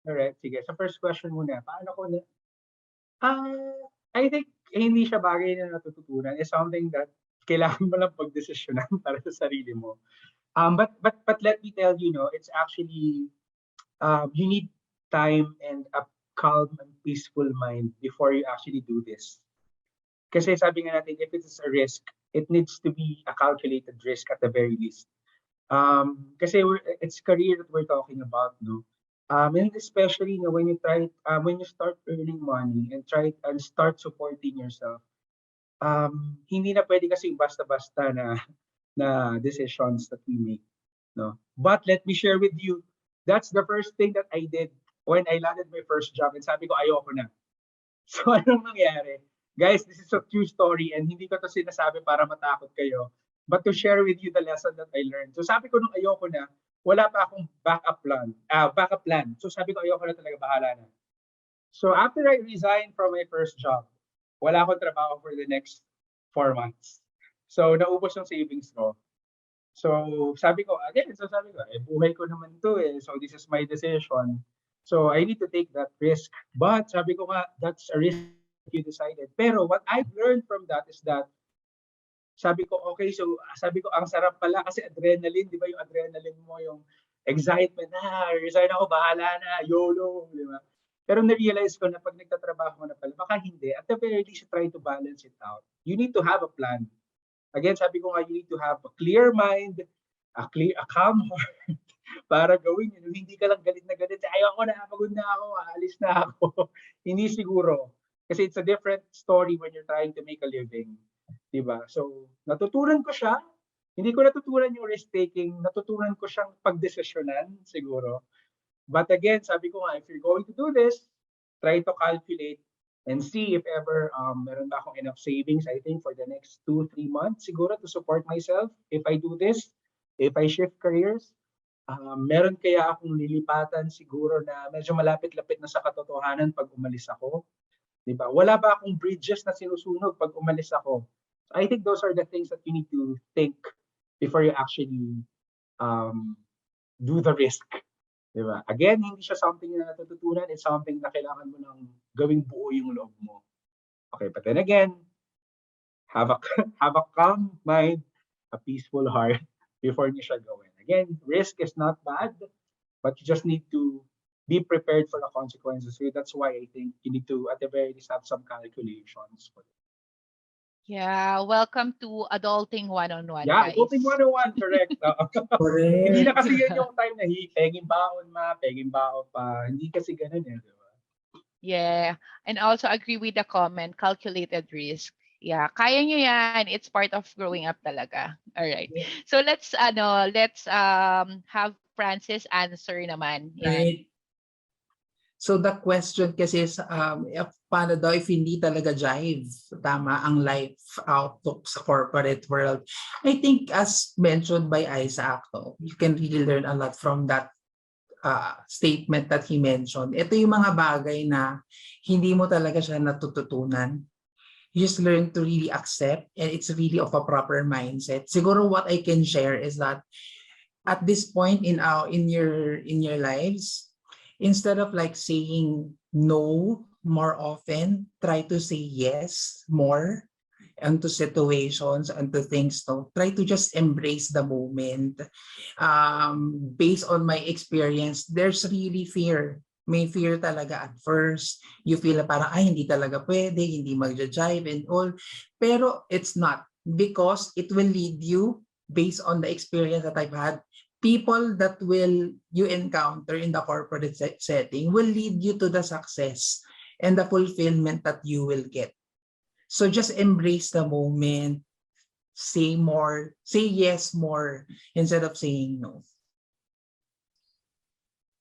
Alright, sige. So first question muna, paano ko I think hindi siya bagay na natututunan. It's something that kailangan mo lang pagdesisyonan para sa sarili mo. But let me tell you, no, it's actually you need time and a calm and peaceful mind before you actually do this. Kasi sabi nga natin, if it is a risk, it needs to be a calculated risk at the very least. Kasi it's career that we're talking about, no? And especially, you know, when you start earning money and start supporting yourself, hindi na pwede kasi basta-basta na decisions that we make, no? But let me share with you, that's the first thing that I did when I landed my first job, and sabi ko ayoko na. So anong nangyari? Guys, this is a true story and hindi ko to sinasabi para matakot kayo, but to share with you the lesson that I learned. So sabi ko nung ayoko na, wala pa akong backup plan. So sabi ko ayoko na talaga, bahala na. So after I resigned from my first job, wala akong trabaho for the next 4 months. So naubos yung savings ko. So sabi ko, buhay ko naman to eh. So this is my decision. So I need to take that risk. But sabi ko nga, that's a risk you decided. Pero what I've learned from that is that, sabi ko, okay, so sabi ko, ang sarap pala kasi adrenaline, di ba yung adrenaline mo, yung excitement, resign ako, bahala na, YOLO, di ba? Pero na-realize ko na pag nagtatrabaho na pala, baka hindi. At the very least, try to balance it out. You need to have a plan. Again, sabi ko nga, you need to have a clear mind, a calm heart, para gawin yun. Hindi ka lang galit na galit. Ayoko na, pagod na ako, aalis na ako. Hindi siguro. Kasi it's a different story when you're trying to make a living. Diba? So, natutunan ko siya. Hindi ko natutunan yung risk-taking. Natutunan ko siyang pagdesisyonan, siguro. But again, sabi ko nga, if you're going to do this, try to calculate and see if ever meron ba akong enough savings, I think, for the next 2-3 months, siguro, to support myself. If I do this, if I shift careers, meron kaya akong lilipatan siguro na medyo malapit-lapit na sa katotohanan pag umalis ako. Diba? Wala ba akong bridges na sinusunog pag umalis ako? So I think those are the things that you need to think before you actually do the risk. Diba? Again, hindi siya something na natututunan. It's something na kailangan mo nang gawing buo yung loob mo. Okay, but then again, have a calm mind, a peaceful heart before niyo siya gawin. Again, risk is not bad, but you just need to be prepared for the consequences. So that's why I think you need to, at the very least, have some calculations. Yeah, welcome to Adulting 101, yeah, guys. Adulting 101, correct. Correct. Hindi na kasi yun yung time na peging baon pa. Hindi kasi ganun eh, di ba? Yeah, and also agree with the comment, calculated risk. Yeah, kaya nyo yan. It's part of growing up talaga. All right. Yeah. So let's have Francis answer naman. Yan. Right. So the question kasi is, paano daw if hindi talaga jive, tama, ang life outlook sa corporate world. I think as mentioned by Isaac, you can really learn a lot from that statement that he mentioned. Ito yung mga bagay na hindi mo talaga siya natututunan. You just learn to really accept, and it's really of a proper mindset. Siguro what I can share is that at this point in your lives, instead of like saying no more often, try to say yes more into situations and to things. Try to just embrace the moment. Based on my experience, there's really fear. May fear talaga at first. You feel na parang, hindi talaga pwede, hindi magja-jive and all. Pero it's not, because it will lead you, based on the experience that I've had, people that you encounter in the corporate setting will lead you to the success and the fulfillment that you will get. So just embrace the moment, say more, say yes more instead of saying no.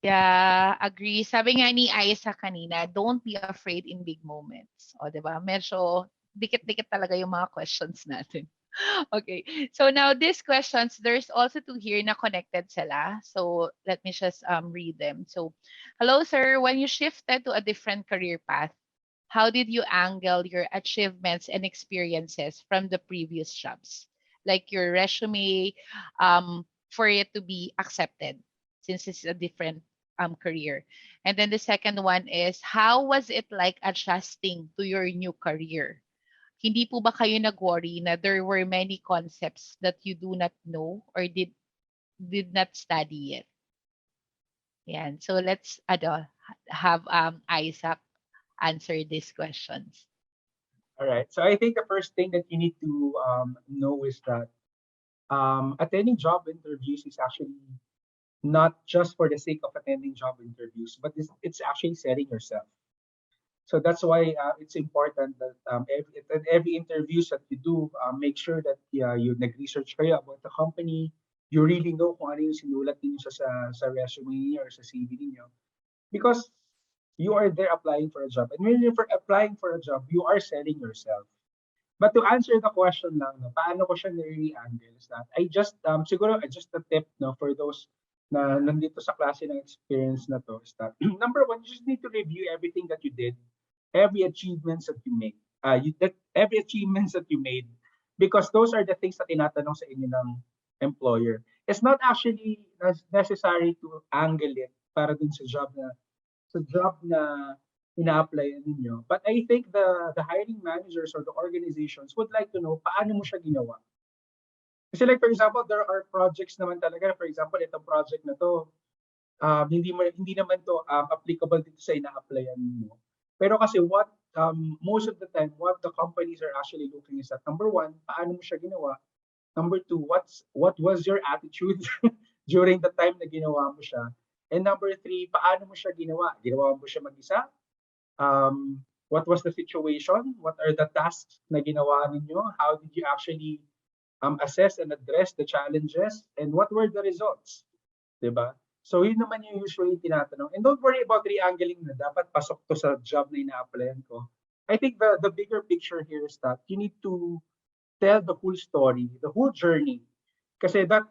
Yeah, agree. Sabi nga ni Isa kanina, don't be afraid in big moments. O, diba? Medyo dikit-dikit talaga yung mga questions natin. Okay. So now these questions, there's also two here na connected sila. So let me just read them. So, hello sir, when you shifted to a different career path, how did you angle your achievements and experiences from the previous jobs? Like your resume, for it to be accepted, since it's a different career. And then the second one is, how was it like adjusting to your new career? hindi po ba kayo nag-worry na there were many concepts that you do not know or did not study yet? Yan. So let's have Isaac answer these questions. All right. So I think the first thing that you need to know is that attending job interviews is actually not just for the sake of attending job interviews, but it's actually setting yourself. So that's why it's important that every interviews that you do, make sure that you nag-research kayo about the company. You really know kung ano yung sinulat niyo sa resume niyo or sa CV niyo. Because you are there applying for a job. And when you're applying for a job, you are selling yourself. But to answer the question lang, no, paano ko siya nire-angle is that siguro just a tip no, for those na nandito sa klase ng experience na to is that number one, you just need to review everything that you did, every achievements that you make, every achievements that you made, because those are the things na tinatanong sa inyo ng employer. It's not actually necessary to angle it para dun sa job na ina-apply ninyo. But I think the hiring managers or the organizations would like to know paano mo siya ginawa. Kasi like for example, there are projects naman talaga. For example, itong project na to, hindi naman to applicable dito sa ina-applyan mo. Pero kasi most of the time, what the companies are actually looking is that number one, paano mo siya ginawa? Number two, what was your attitude during the time na ginawa mo siya? And number three, paano mo siya ginawa? Ginawa mo siya mag-isa? What was the situation? What are the tasks na ginawa ninyo? How did you actually assess and address the challenges? And what were the results? Diba? So yun naman yung usually tinatanong. And don't worry about re-angling na dapat pasok to sa job na ina-applyan ko. I think the bigger picture here is that you need to tell the whole story, the whole journey. Kasi that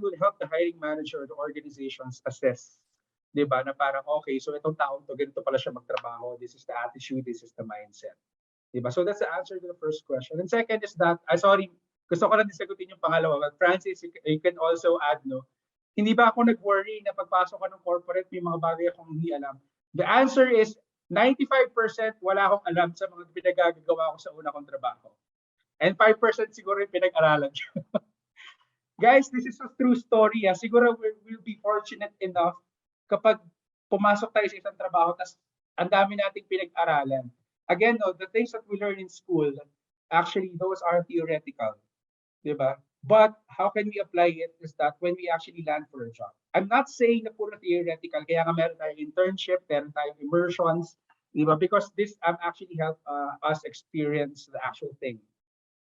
will help the hiring manager or the organizations assess. Diba? Na parang, okay, so itong taong to, ganito pala siya magtrabaho. This is the attitude, this is the mindset. Diba? So that's the answer to the first question. And second is that, sorry, gusto ko na din sagutin yung pangalawa. But Francis, you can also add, no? Hindi ba ako nag-worry na pagpasok ko ng corporate, may mga bagay akong hindi alam? The answer is 95% wala akong alam sa mga pinagagawa ko sa una kong trabaho. And 5% siguro yung pinag-aralan ko. Guys, this is a true story. Siguro we'll be fortunate enough kapag pumasok tayo sa isang trabaho tas ang dami nating pinag-aralan. Again, no, the things that we learn in school, actually, those are theoretical. Diba? But how can we apply it is that when we actually land for a job. I'm not saying na puro theoretical, kaya nga meron tayong internship, meron tayong immersions, diba? Because this actually help us experience the actual thing.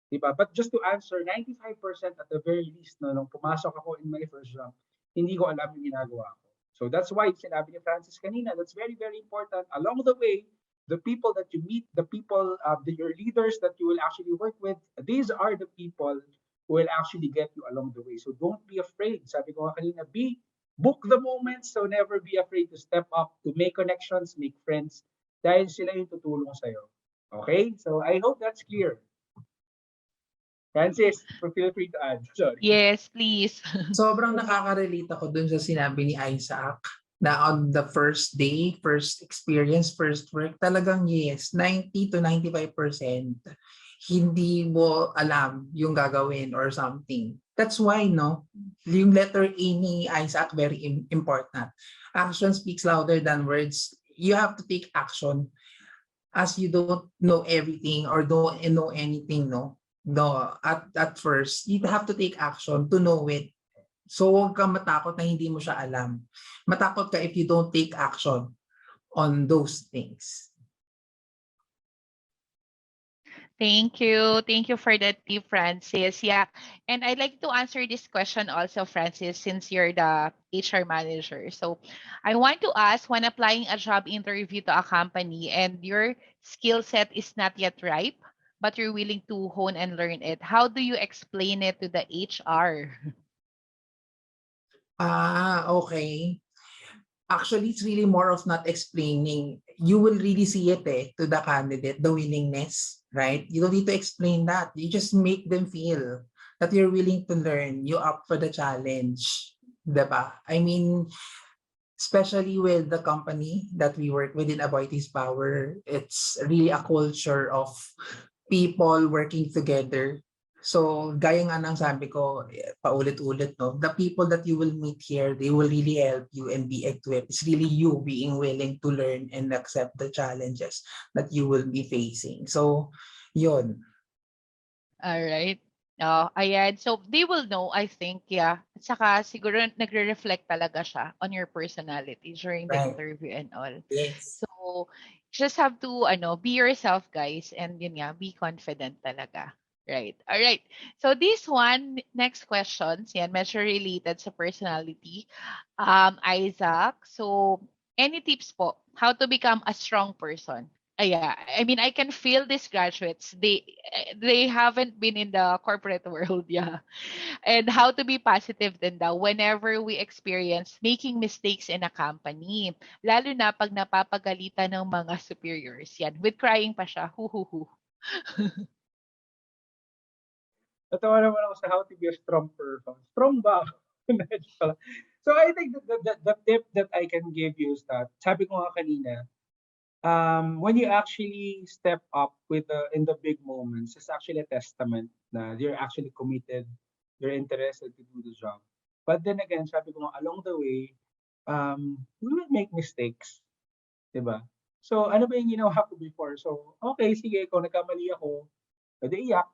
Diba? But just to answer, 95% at the very least, no, nung pumasok ako in my first job, hindi ko alam yung ginagawa ko. So that's why sinabi ni Francis kanina, that's very, very important. Along the way, the people that you meet, the people, your leaders that you will actually work with, these are the people who will actually get you along the way. So don't be afraid. Sabi ko kanina, book the moment, so never be afraid to step up, to make connections, make friends, dahil sila yung tutulong sa'yo. Okay? So I hope that's clear. Francis, feel free to add. Sorry. Yes, please. Sobrang nakaka-relate ako dun sa sinabi ni Isaac na on the first day, first experience, first work, talagang yes, 90 to 95% hindi mo alam yung gagawin or something. That's why, no, yung letter A ni Isaac, very important. Action speaks louder than words. You have to take action as you don't know everything or don't know anything, no? No, at first, you have to take action to know it. So huwag kang matakot na hindi mo siya alam. Matakot ka if you don't take action on those things. Thank you. Thank you for that tip, Francis. Yeah. And I'd like to answer this question also, Francis, since you're the HR manager. So I want to ask, when applying a job interview to a company and your skill set is not yet ripe, but you're willing to hone and learn it, how do you explain it to the HR? Okay. Actually, it's really more of not explaining. You will really see it to the candidate, the willingness, right? You don't need to explain that. You just make them feel that you're willing to learn, you up for the challenge, diba? I mean, especially with the company that we work with in AboitizPower, it's really a culture of people working together. So, gaya nga ng sabi ko, paulit-ulit, no? The people that you will meet here, they will really help you and be equipped. It's really you being willing to learn and accept the challenges that you will be facing. So, yun. All right. Oh, ayan. So, they will know, I think, yeah. At saka, siguro, nagre-reflect talaga siya on your personality during the Right. interview and all. Yes. So, just have to, be yourself, guys. And yun nga, be confident talaga. Right. All right. So, this one, next questions, yan, medyo related sa personality. Isaac, so, any tips po, how to become a strong person? Yeah, I mean, I can feel these graduates. They haven't been in the corporate world, yeah. And how to be positive din daw whenever we experience making mistakes in a company. Lalo na pag napapagalitan ng mga superiors. Yan, with crying pa siya. Hu hu hu. Natawa naman ako sa how to be a strong person. Strong ba? So I think the tip that I can give you is that, sabi ko nga kanina, when you actually step up in the big moments, it's actually a testament na you're actually committed, you're interested to do the job. But then again, sabi ko nga, along the way, we will make mistakes, diba? So ano ba yung ginawa ko before? So okay, sige, kung nagkamali ako, pwede iyak.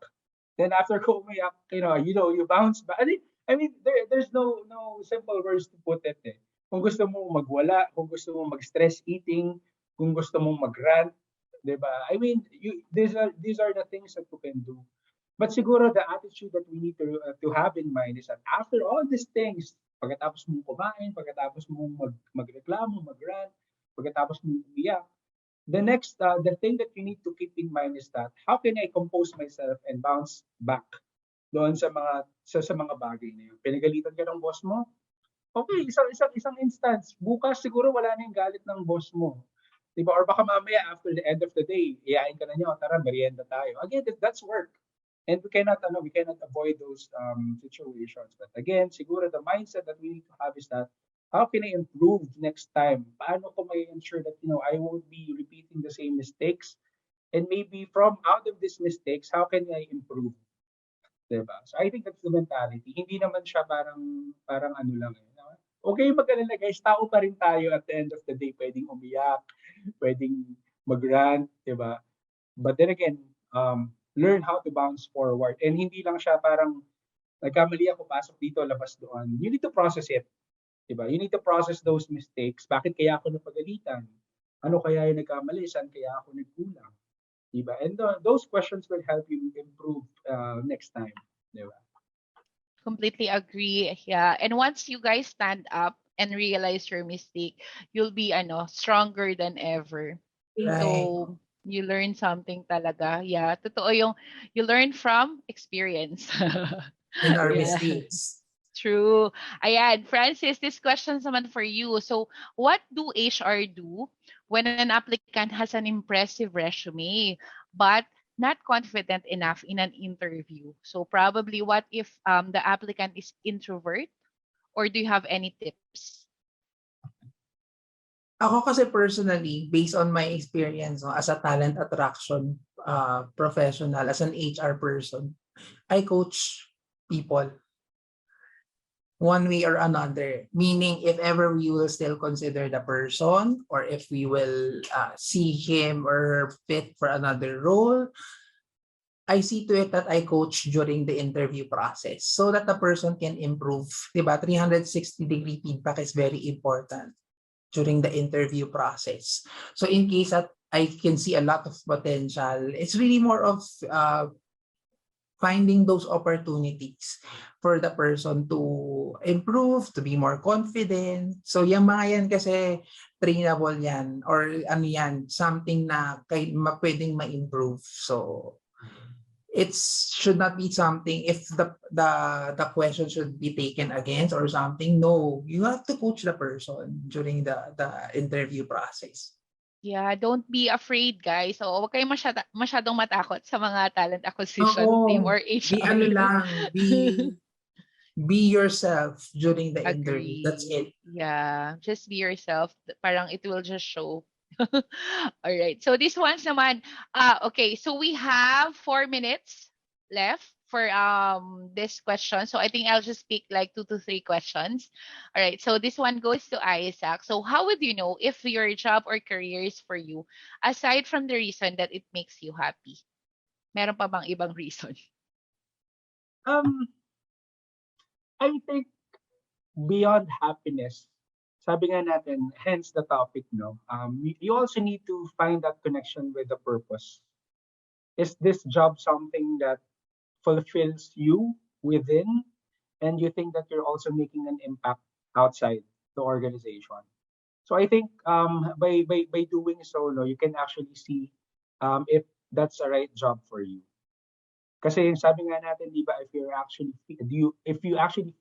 Then after ko umiyak, you bounce back. I mean, there's no simple words to put it. Eh. Kung gusto mo magwala, kung gusto mo mag-stress eating, kung gusto mong mag-rant, 'di ba? I mean, these are the things that you can do. But siguro the attitude that we need to have in mind is that after all these things, pagkatapos mong kumain, pagkatapos mong magreklamo, mag-rant, pagkatapos mong umiyak, the thing that you need to keep in mind is that how can I compose myself and bounce back doon sa mga bagay na yun. Pinagalitan ka ng boss mo? Okay, isang instance. Bukas siguro wala na yung galit ng boss mo. Diba? Or baka mamaya after the end of the day, iyain ka na niyo, tara, merienda tayo. Again, that's work. And we cannot avoid those situations. But again, siguro the mindset that we need to have is that how can I improve next time? Paano ko may ensure that I won't be repeating the same mistakes? And maybe from out of these mistakes, how can I improve? Diba? So I think that's the mentality. Hindi naman siya parang ano lang. Okay, mag-alala guys, tao pa rin tayo at the end of the day. Pwedeng umiyak, pwedeng mag-rant, diba? But then again, learn how to bounce forward. And hindi lang siya parang nagkamali ako, pasok dito, labas doon. You need to process it. Diba? You need to process those mistakes. Bakit kaya ako napagalitan? Ano kaya yung nagkamali? Saan kaya ako nagkulang? Diba? And those questions will help you improve next time. Diba? Completely agree. Yeah. And once you guys stand up and realize your mistake, you'll be stronger than ever. Right. So you learn something talaga. Yeah. Totoo yung you learn from experience. In our mistakes. True. Ayan, Francis, this question's naman for you. So, what do HR do when an applicant has an impressive resume but not confident enough in an interview? So, probably what if the applicant is introvert? Or do you have any tips? Ako kasi personally, based on my experience as a talent attraction professional, as an HR person, I coach people one way or another. Meaning, if ever we will still consider the person or if we will see him or fit for another role, I see to it that I coach during the interview process so that the person can improve. Diba? 360-degree feedback is very important during the interview process. So in case that I can see a lot of potential, it's really more of finding those opportunities for the person to improve, to be more confident. So yung mga yan kasi trainable yan or something na pwedeng ma-improve. So it should not be something if the question should be taken against or something. No, you have to coach the person during the interview process. Yeah, don't be afraid, guys. So, huwag kayong masyadong matakot sa mga talent acquisition team or HR. Be yourself during the Agree. interview. That's it. Yeah, just be yourself. Parang it will just show All right. So this one's naman, okay. So we have 4 minutes left for this question. So I think I'll just pick like 2 to 3 questions. All right. So this one goes to Isaac. So how would you know if your job or career is for you, aside from the reason that it makes you happy? Meron pa bang ibang reason? Um, I think beyond happiness, sabi nga natin, hence the topic, no? You also need to find that connection with the purpose. Is this job something that fulfills you within, and you think that you're also making an impact outside the organization? So I think by doing so, no, you can actually see if that's the right job for you. Kasi sabi nga natin, di ba, if you actually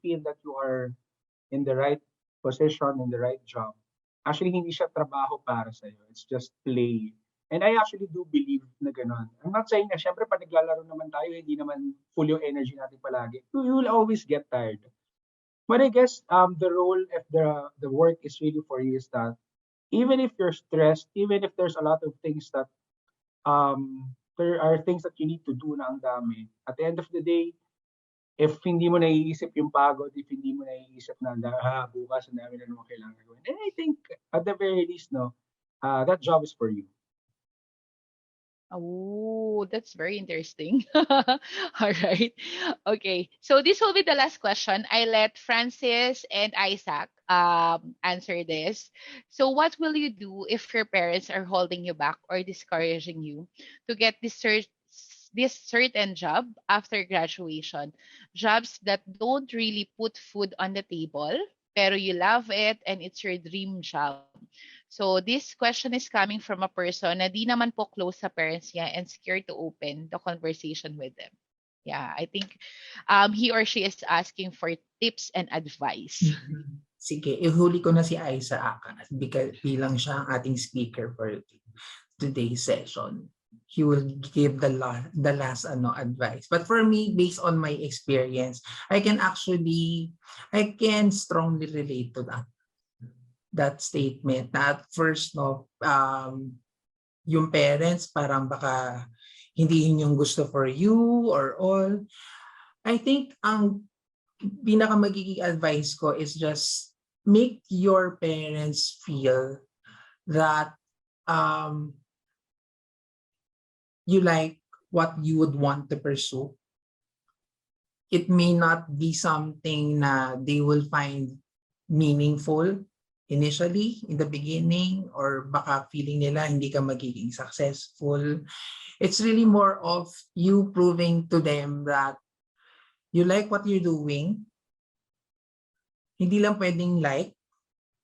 feel that you are in the right position, in the right job, actually hindi siya trabaho para sa'yo. It's just play. And I actually do believe na gano'n. I'm not saying na syempre pag naglalaro naman tayo, hindi naman full yung energy natin palagi. You will always get tired. But I guess the role if the work is really for you is that even if you're stressed, even if there's a lot of things that there are things that you need to do na ang dami. At the end of the day, if hindi mo naiisip yung pagod, if hindi mo naiisip na bukas ang dami na naman kailangan gawin. And I think at the very least, no, that job is for you. Oh, that's very interesting. All right. Okay. So this will be the last question. I let Francis and Isaac answer this. So what will you do if your parents are holding you back or discouraging you to get this certain job after graduation? Jobs that don't really put food on the table, pero you love it and it's your dream job. So this question is coming from a person na di naman po close sa parents niya and scared to open the conversation with them. Yeah, I think he or she is asking for tips and advice. Sige, ihuli ko na si Isaac bilang siya ang ating speaker for today's session. He will give the last advice. But for me, based on my experience, I can strongly relate to that statement na at first, no, yung parents parang baka hindi yun yung gusto for you or all. I think ang pinaka magiging advice ko is just make your parents feel that you like what you would want to pursue. It may not be something na they will find meaningful initially, in the beginning, or baka feeling nila hindi ka magiging successful. It's really more of you proving to them that you like what you're doing. Hindi lang pwedeng like,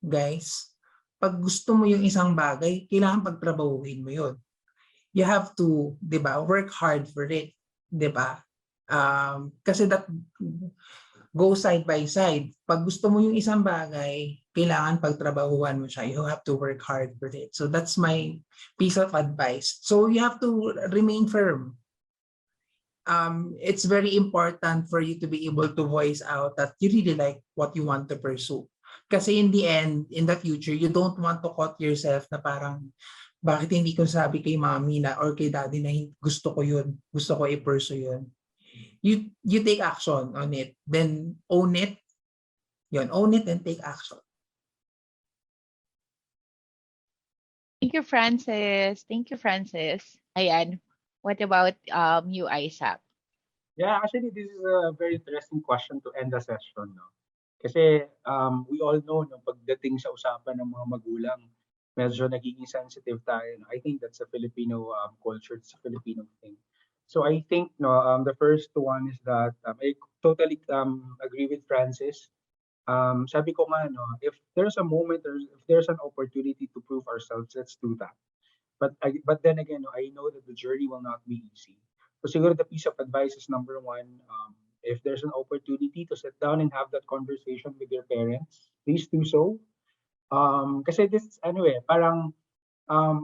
guys. Pag gusto mo yung isang bagay, kailangan pagtrabahuhin mo yun. You have to, di ba, work hard for it. Di ba? Kasi that go side by side. Pag gusto mo yung isang bagay, kailangan pagtrabahuan mo siya. You have to work hard for it. So that's my piece of advice. So you have to remain firm. It's very important for you to be able to voice out that you really like what you want to pursue. Kasi in the end, in the future, you don't want to cut yourself na parang, bakit hindi ko sabi kay mommy na or kay daddy na gusto ko yun, gusto ko i-pursue yun. You take action on it, then own it. Own it and take action. Thank you, Francis. Thank you, Francis. Ayan. What about you, Isaac? Yeah, actually, this is a very interesting question to end the session, no? Kasi we all know, no, pagdating sa usapan ng mga magulang, medyo nagiging sensitive tayo. No? I think that's a Filipino culture, it's a Filipino thing. So I think the first one is that I totally agree with Francis. Sabi ko nga, no, if there's a moment, if there's an opportunity to prove ourselves, let's do that. But then again, no, I know that the journey will not be easy. So siguro the piece of advice is number one, if there's an opportunity to sit down and have that conversation with your parents, please do so. Kasi this, anyway, parang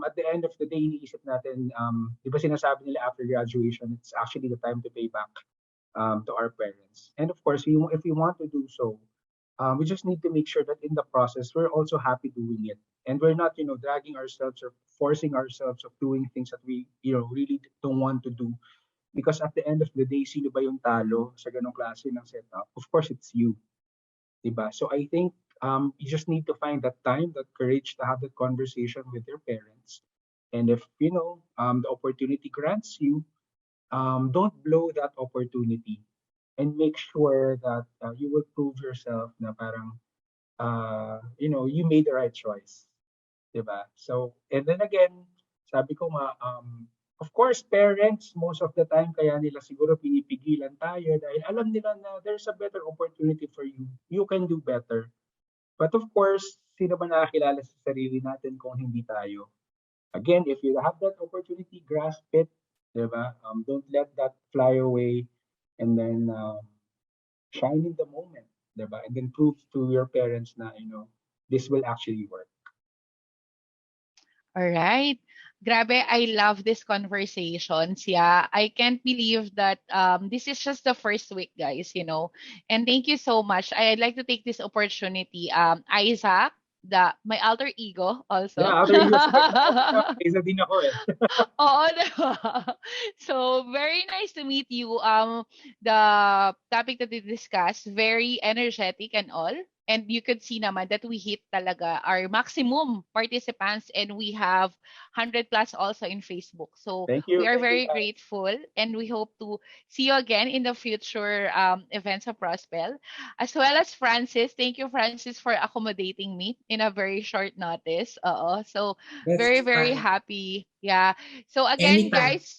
at the end of the day, iniisip natin, di ba sinasabi nila after graduation, it's actually the time to pay back to our parents. And of course, if you want to do so, We just need to make sure that in the process we're also happy doing it, and we're not dragging ourselves or forcing ourselves of doing things that we really don't want to do. Because at the end of the day, sino ba yung talo sa ganong klase ng setup? Of course, it's you, diba? So I think you just need to find that time, that courage to have that conversation with your parents. And if the opportunity grants you, don't blow that opportunity, and make sure that you will prove yourself na parang you made the right choice, 'di ba? So, and then again, sabi ko nga, of course, parents, most of the time, kaya nila siguro pinipigilan tayo dahil alam nila na there's a better opportunity for you. You can do better. But of course, sino ba nakakilala sa sarili natin kung hindi tayo? Again, if you have that opportunity, grasp it, 'di ba? Don't let that fly away, and then shine in the moment, 'di ba? And then prove to your parents na this will actually work. All right. Grabe, I love this conversations. Yeah, I can't believe that this is just the first week, guys. And thank you so much. I'd like to take this opportunity. Isaac, my alter ego Yeah, also. after you, isa din ako eh. Oo, diba? So, very nice to meet you. The topic that we discussed, very energetic and all. And you could see naman that we hit talaga our maximum participants, and we have 100 plus also in Facebook. So Thank you. we are Thank you, very guys. grateful, and we hope to see you again in the future events of Prospel. As well as Francis. Thank you, Francis, for accommodating me in a very short notice. So That's very, very fine. happy. Yeah. So again, Anytime. guys,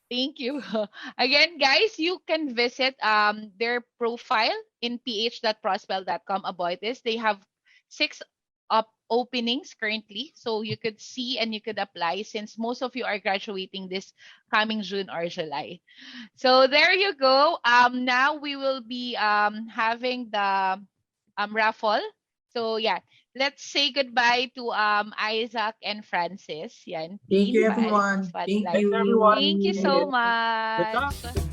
thank you. Again, guys, you can visit their profile in ph.prospel.com about this. They have 6 openings currently. So you could see and you could apply, since most of you are graduating this coming June or July. So there you go. Now we will be having the raffle. So yeah, let's say goodbye to Isaac and Francis. Yan, Thank team you, by everyone. Thank Spotlight. Thanks, you. everyone. Thank you See you so again. Good luck. much.